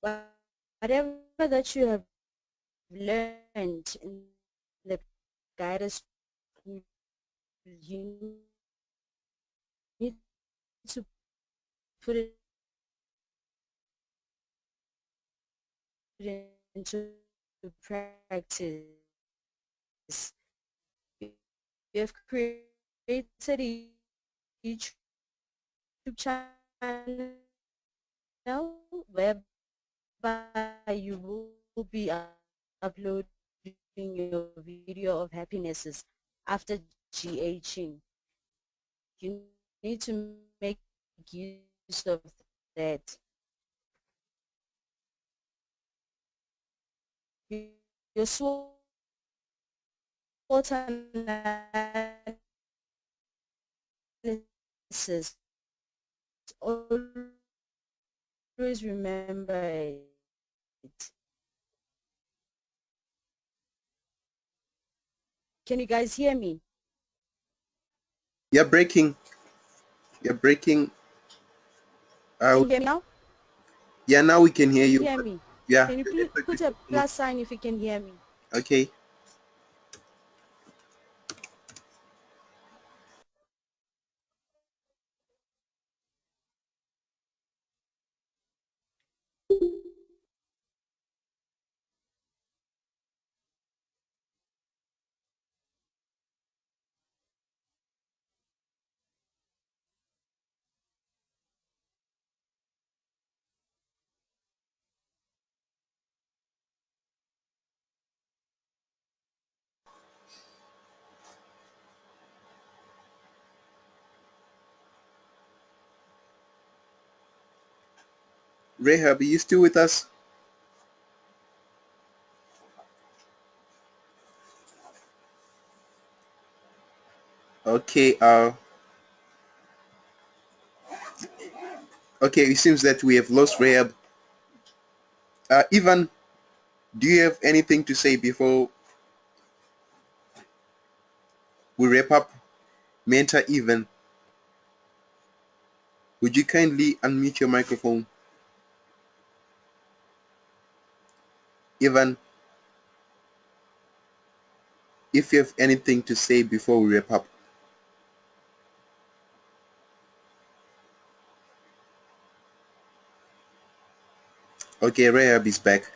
whatever that you have learned in the guidance, you put it into practice. We have created a YouTube channel whereby you will be uploading your video of happinesses after GHing. You need to make use of that. Your SWOT analysis, always remember it. Can you guys hear me? You're breaking. You're breaking Can out. you hear me now? Yeah, now we can hear Can you you. hear me? Yeah. Can you please put a plus sign if you can hear me? Okay. Rahab, are you still with us? Okay, okay, it seems that we have lost Rahab. Ivan, do you have anything to say before we wrap up? Mentor Ivan, would you kindly unmute your microphone? Ivan, if you have anything to say before we wrap up. Okay, Rahab is back.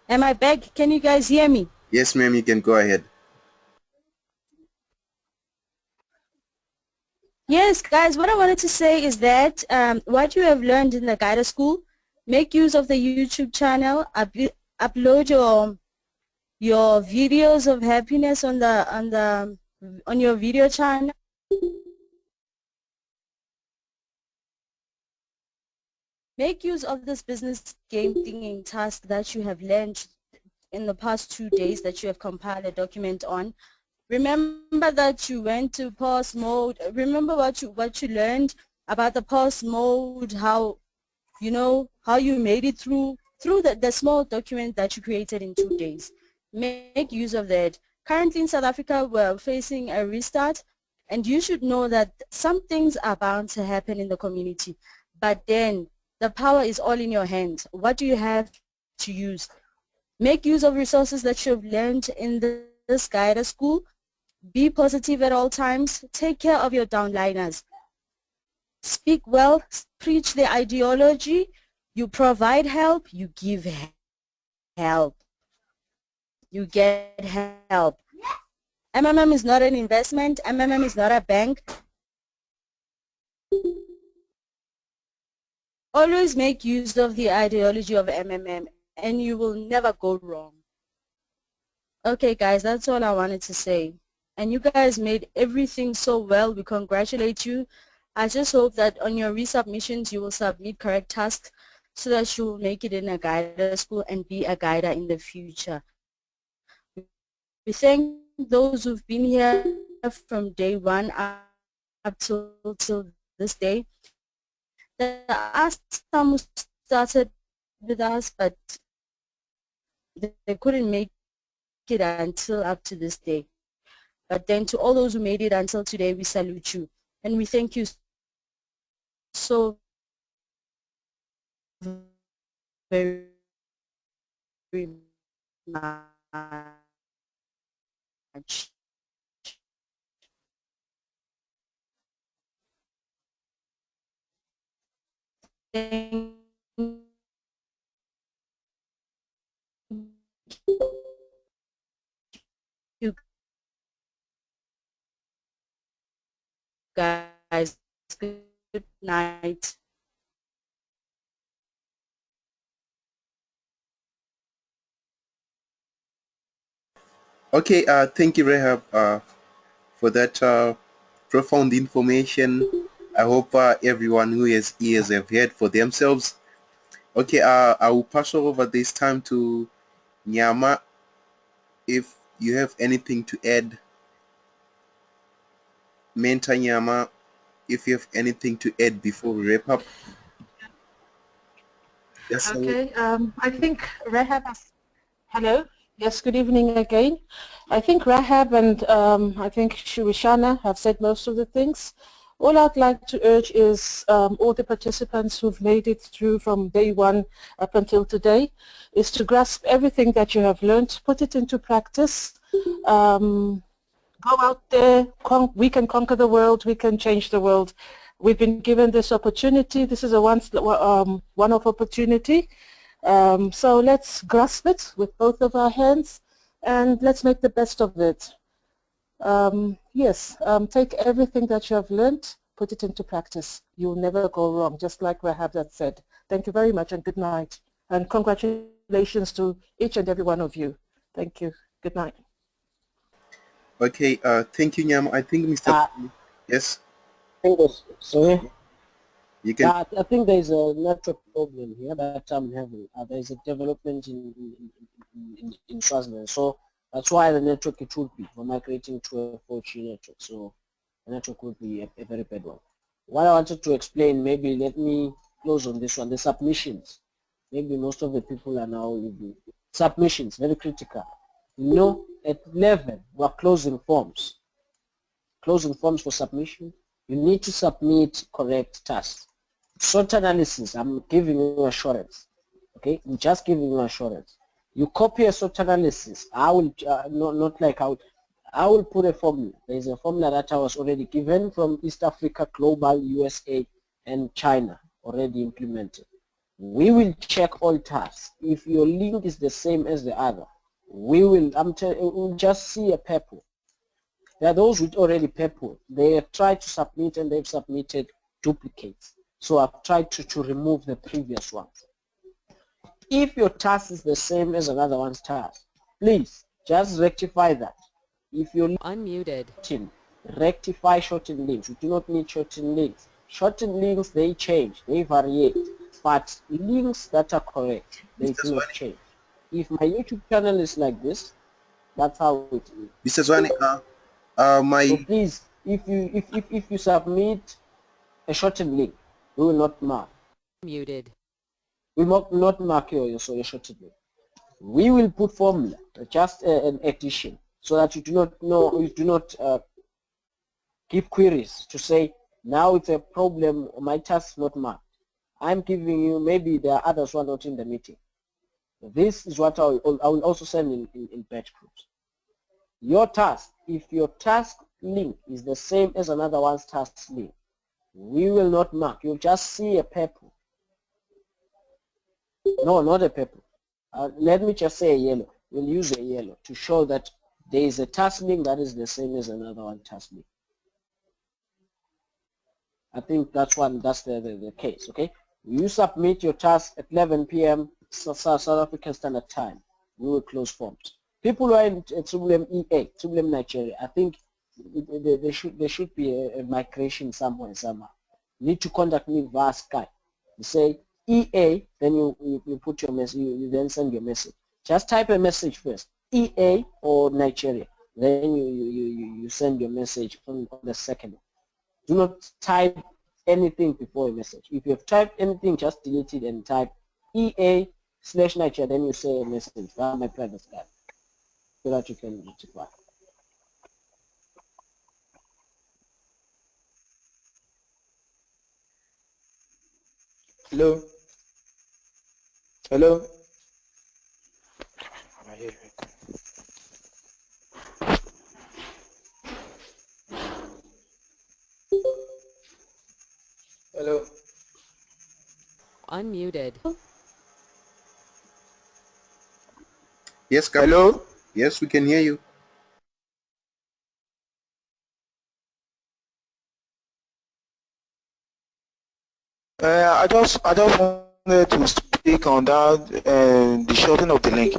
Am I back? Can you guys hear me? Yes, ma'am, you can go ahead. Yes, guys, what I wanted to say is that what you have learned in the guided school, make use of the YouTube channel, upload your videos of happiness on your video channel. Make use of this business game thinking task that you have learned in the past 2 days that you have compiled a document on. Remember that you went to pause mode. Remember what you learned about the pause mode, how you made it through the small document that you created in 2 days. Make use of that. Currently in South Africa, we're facing a restart, and you should know that some things are bound to happen in the community. But then the power is all in your hands. What do you have to use? Make use of resources that you've learned in this guided school. Be positive at all times. Take care of your downliners. Speak well. Preach the ideology. You provide help. You give help. You get help. MMM is not an investment. MMM is not a bank. Always make use of the ideology of MMM and you will never go wrong. Okay guys, that's all I wanted to say. And you guys made everything so well. We congratulate you. I just hope that on your resubmissions you will submit correct tasks so that you will make it in a guider school and be a guider in the future. We thank those who've been here from day one up till this day. There are some who started with us, but they couldn't make it until up to this day. But then to all those who made it until today, we salute you. And we thank you so very much. you guys. Good night. Okay, thank you, Rahab, for that profound information. I hope everyone who has ears have heard for themselves. Okay, I will pass over this time to Nyama. If you have anything to add, Mentor Nyama, if you have anything to add before we wrap up. Yes. Okay, I think Rahab has, hello, yes, good evening again. I think Rahab and I think Reshana have said most of the things. All I'd like to urge is all the participants who've made it through from day one up until today is to grasp everything that you have learned, put it into practice. Go out there, we can conquer the world, we can change the world. We've been given this opportunity. This is a one-off opportunity. So let's grasp it with both of our hands and let's make the best of it. Yes, take everything that you have learned, put it into practice. You'll never go wrong, just like Rahab had said. Thank you very much and good night. And congratulations to each and every one of you. Thank you. Good night. Okay, thank you, Nyama. I think Mr. Yes? I think sorry? You can. I think there's a network problem here that I'm having. There's a development in Swaziland, so that's why the network it would be. We're migrating to a 4G network, so the network would be a very bad one. What I wanted to explain, maybe let me close on this one, the submissions. Maybe most of the people are now using submissions, very critical. You know, at 11, we're closing forms. Closing forms for submission. You need to submit correct tasks. SWOT analysis, I'm giving you assurance. Okay, I'm just giving you assurance. You copy a SWOT analysis. I will not like I will put a formula. There is a formula that I was already given from East Africa, Global, USA, and China already implemented. We will check all tasks. If your link is the same as the other, we will. We'll just see a purple. There are those with already purple. They have tried to submit and they've submitted duplicates. So I've tried to remove the previous ones. If your task is the same as another one's task, please just rectify that. If you're unmuted, rectify shortened links. You do not need shortened links. Shortened links, they change, they vary. But links that are correct, they do not change. If my YouTube channel is like this, that's how it is. Mr. Zwani, So please, if you submit a shortened link, we will not mark. Muted. We will not mark your shortened link. We will put formula, just an addition, so that you do not know, you do not give queries to say now it's a problem. My task is not marked. I'm giving you, maybe there are others who are not in the meeting. This is what I will also send in batch groups. Your task, if your task link is the same as another one's task link, we will not mark. You'll just see a purple. No, not a purple. Let me just say a yellow. We'll use a yellow to show that there is a task link that is the same as another one task link. I think that's the case, okay? You submit your task at 11 p.m. South African Standard Time. We will close forms. People who are in Tsubulem EA, Tsubulem Nigeria, I think there should be a migration somewhere. You need to contact me via Skype. You say EA, then you put your message, you then send your message. Just type a message first, EA or Nigeria. Then you send your message on the second. Do not type anything before a message. If you have typed anything, just delete it and type EA/Nigeria, then you say a message via my private Skype so that you can rectify. Hello. Hello. Hello. unmuted. Yes, Hello? Yes, we can hear you. I just wanted to speak on that the shortening of the link.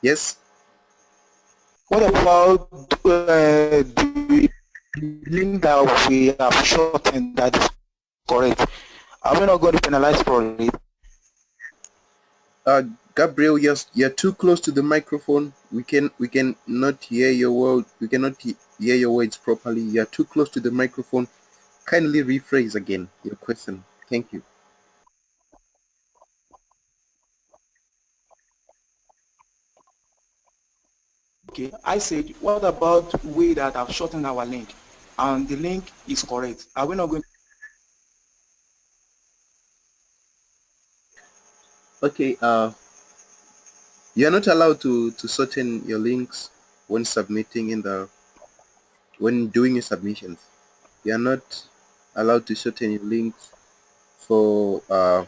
Yes. What about the link that we have shortened that is correct? Are we not going to penalize for it? Gabriel, you're too close to the microphone. We can not hear your word. We cannot hear your words properly. You're too close to the microphone. Kindly rephrase again your question. Thank you. Okay, I said, what about we that have shortened our link and the link is correct? Are we not going? Okay. You're not allowed to shorten your links when submitting when doing your submissions. You're not allowed to shorten your links for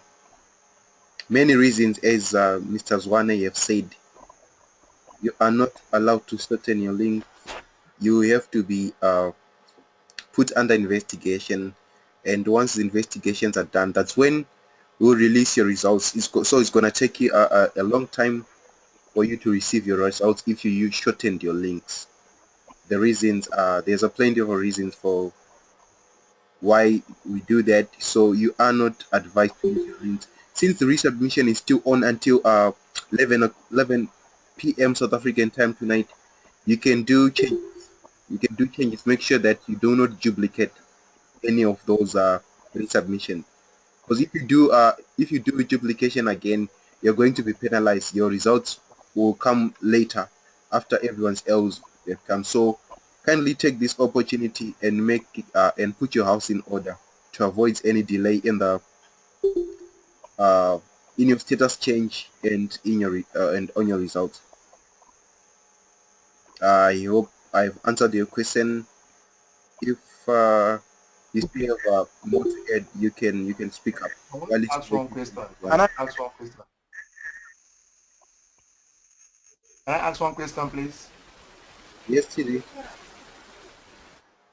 many reasons, as Mr. Zwane have said. You are not allowed to shorten your links. You have to be put under investigation, and once the investigations are done, that's when we'll release your results. So it's gonna take you a long time for you to receive your results if you shortened your links. The reasons there's a plenty of reasons for why we do that. So you are not advised to use your links since the resubmission is still on until 11 p.m. South African time tonight. You can do changes. You can do changes. Make sure that you do not duplicate any of those resubmission, because if you do duplication again, you're going to be penalized. Your results will come later after everyone else have come. So kindly take this opportunity and make it, and put your house in order to avoid any delay uh, in your status change and in your and on your results. I hope I've answered your question. If you still have more to add, you can speak up. I want While to it's ask one question. Can I ask one question? Can I ask one question, please? Yes, TD.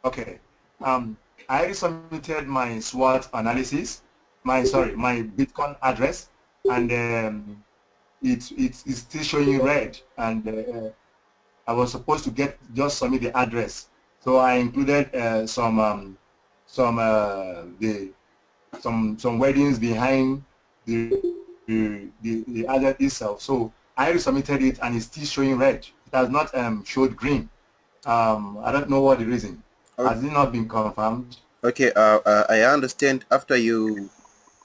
Okay. I already submitted my SWOT analysis, my Bitcoin address, and it's still showing red. And I was supposed to just submit the address, so I included some weddings behind the address itself. So I already submitted it, and it's still showing red. It has not showed green. I don't know what the reason. Has it not been confirmed? Okay, I understand. After you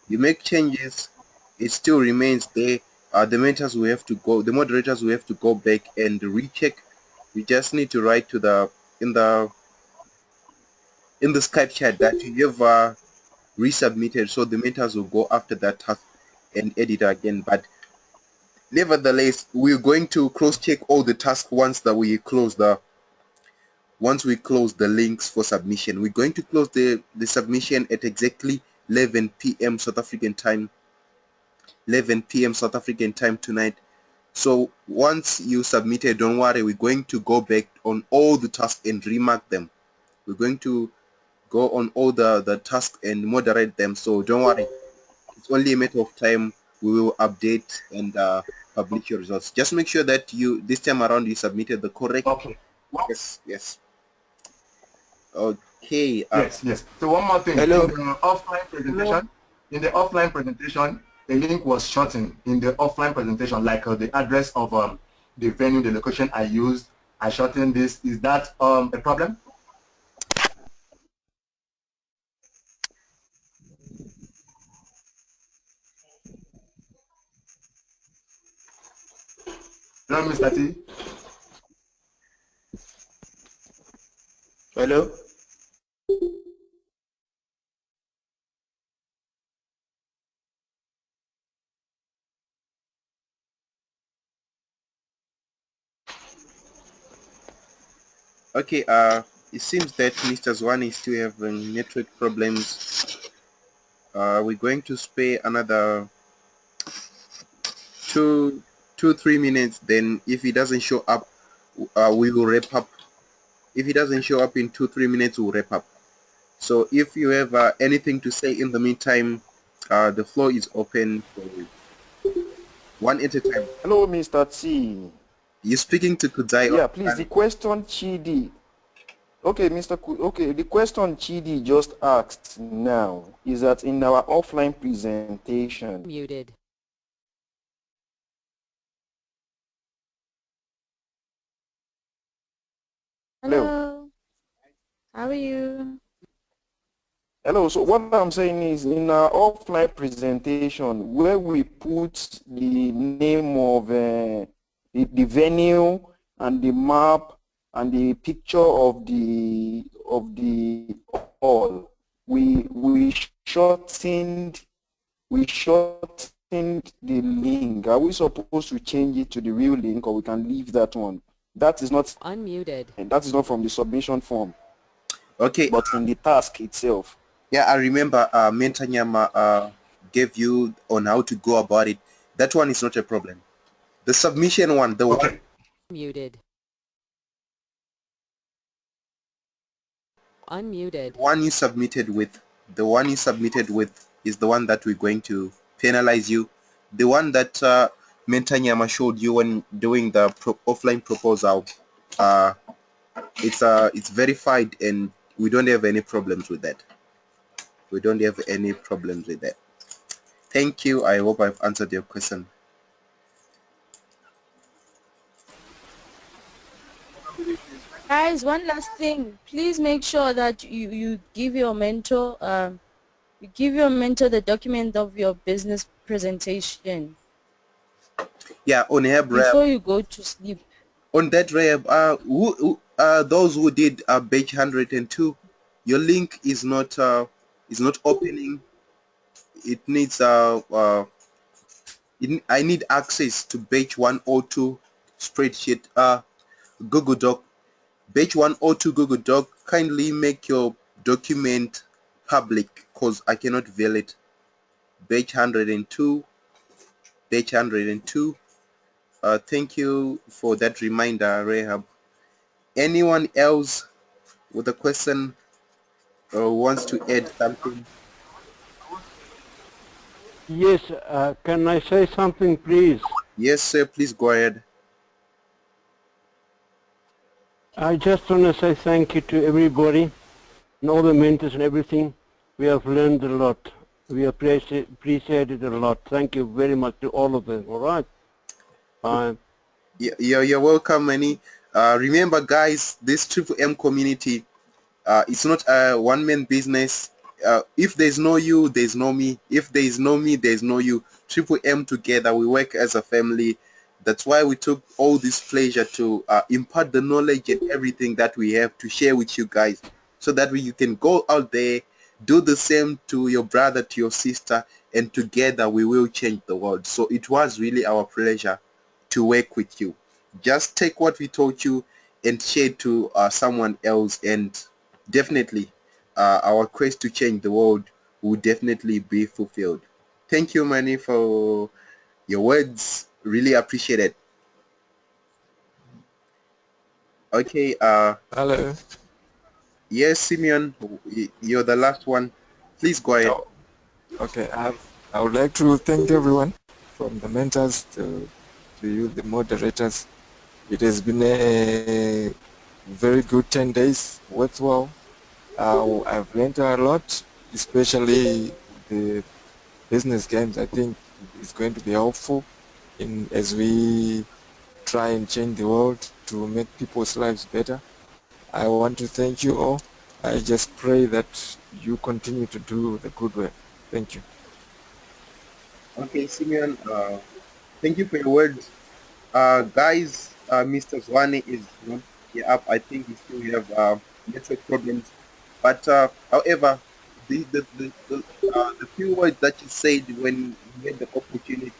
make changes, it still remains there. The mentors will have to go. The moderators will have to go back and recheck. You just need to write to the in the Skype chat that you have resubmitted, so the mentors will go after that task and edit again. But nevertheless, we're going to cross-check all the tasks once we close the links for submission. We're going to close the submission at exactly 11 p.m. South African time. 11 p.m. South African time tonight. So once you submitted, don't worry, we're going to go back on all the tasks and remark them. We're going to go on all the tasks and moderate them. So don't worry, it's only a matter of time. We will update and publish your results. Just make sure that this time around you submitted the correct. Okay. Yes. Okay. Yes. So one more thing. Hello. In the offline presentation, the link was shortened. In the offline presentation, like the address of the venue, the location I used, I shortened this. Is that a problem? Hello, Mr. T. Hello. Okay. It seems that Mr. Zwane is still having network problems. We're going to spare another 3 minutes. Then if he doesn't show up, we will wrap up. If he doesn't show up in 2-3 minutes, we'll wrap up. So if you have anything to say in the meantime, the floor is open for one at a time. Hello, Mr. T. You're speaking to Kudzai. Yeah, please, the question Chidi. Okay, the question Chidi just asked now is that in our offline presentation. Muted. Hello. How are you? Hello, so what I'm saying is in our offline presentation where we put the name of the venue and the map and the picture of the hall, we shortened the link. Are we supposed to change it to the real link, or we can leave that one? That is not unmuted. And that is not from the submission form. Okay. But in the task itself. Yeah, I remember Mentor Nyama gave you on how to go about it. That one is not a problem. The submission one, the one Muted. Unmuted. the one you submitted with is the one that we're going to penalize you. The one that Mentor Nyama showed you when doing the offline proposal, it's verified and we don't have any problems with that. We don't have any problems with that. Thank you. I hope I've answered your question. Guys, one last thing. Please make sure that you give your mentor the document of your business presentation. Yeah, on Rahab. Before you go to sleep. On that Rahab, those who did batch 102, your link is not opening. It needs I need access to batch 102 spreadsheet Google Doc. Batch 102 Google Doc. Kindly make your document public because I cannot view it. Batch 102. Batch 102. Thank you for that reminder, Rahab. Anyone else with a question or wants to add something? Yes, can I say something, please? Yes, sir, please go ahead. I just want to say thank you to everybody and all the mentors and everything. We have learned a lot. We appreciate it a lot. Thank you very much to all of them, all right? Bye. You're welcome, Manny. Remember, guys, this Triple M community, it's not a one-man business. If there's no you, there's no me. If there's no me, there's no you. Triple M together, we work as a family. That's why we took all this pleasure to impart the knowledge and everything that we have to share with you guys, so that you can go out there, do the same to your brother, to your sister, and together we will change the world. So it was really our pleasure to work with you. Just take what we taught you and share to someone else, and definitely our quest to change the world will definitely be fulfilled. Thank you, Manny, for your words. Really appreciate it. Okay. Hello. Yes, Simeon, you're the last one. Please go ahead. Oh, okay. I would like to thank everyone, from the mentors to you, the moderators. It has been a very good 10 days, worthwhile. I've learned a lot, especially the business games. I think it's going to be helpful as we try and change the world to make people's lives better. I want to thank you all. I just pray that you continue to do the good work. Thank you. Okay, Simeon, thank you for your words. Guys, Mr. Zwane is not here up. I think he still have network problems. But however, the few words that you said when you had the opportunity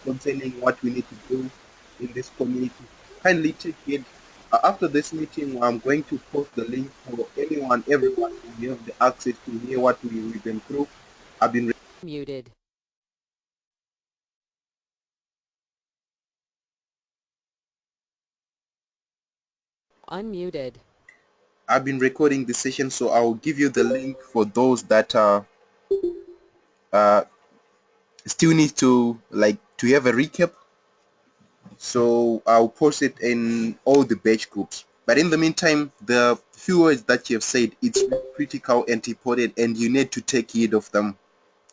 concerning what we need to do in this community, kindly take it, After this meeting, I'm going to post the link for everyone who have the access to hear what we've been through. I've been Muted. Unmuted. I've been recording the session, so I'll give you the link for those that still need to have a recap. So I'll post it in all the batch groups. But in the meantime, the few words that you have said, it's critical and important, and you need to take heed of them.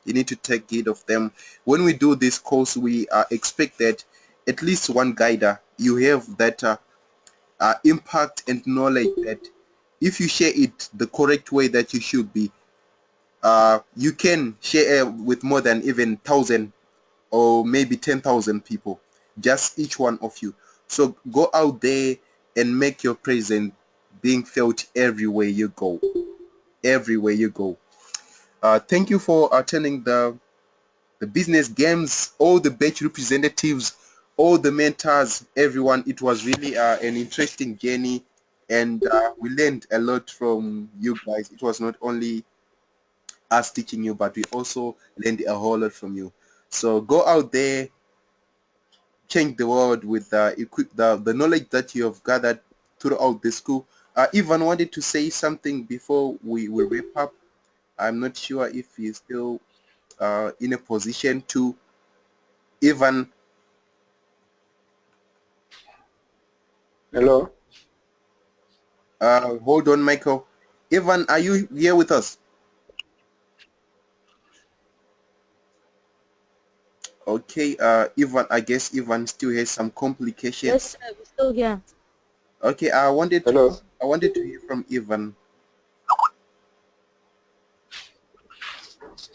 You need to take heed of them. When we do this course, we expect that at least one guider, you have that impact and knowledge that if you share it the correct way that you should be, you can share with more than even 1,000 or maybe 10,000 people, just each one of you. So go out there and make your presence being felt everywhere you go. Everywhere you go. Thank you for attending the business games, all the batch representatives, all the mentors, everyone. It was really an interesting journey, and we learned a lot from you guys. It was not only us teaching you, but we also learned a whole lot from you. So go out there, change the world with the knowledge that you have gathered throughout the school. Ivan wanted to say something before we wrap up. I'm not sure if he's still in a position to. Ivan. Hello. Hold on, Michael. Ivan, are you here with us? Okay, Ivan, I guess Ivan still has some complications. Yes, sir, we're still here. Okay, I wanted to hear from Ivan.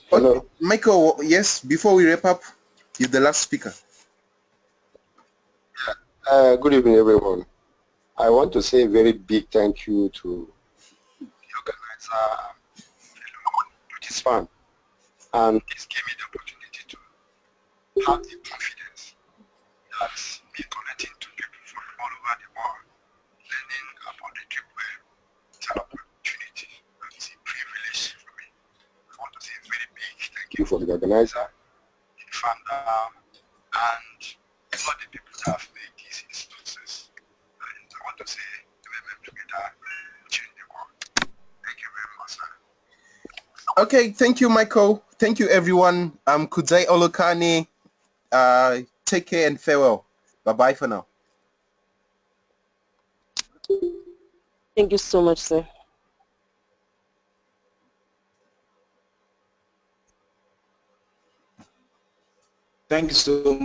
Hello. Okay, Michael, yes, before we wrap up, you're the last speaker. Good evening, everyone. I want to say a very big thank you to the organizer, to this fund, and this gave me the opportunity to have the confidence that me connecting to people from all over the world, learning about the deep web, it's an opportunity, and it's a privilege for me. I want to say a very big thank you for the organizer, the founder, and all the people that have made this a success. And I want to say, together, change the world. Thank you very much, sir. Okay, thank you, Michael. Thank you, everyone. I'm Kudzai Olokane. Take care and farewell. Bye-bye for now. Thank you so much, sir. Thank you so much.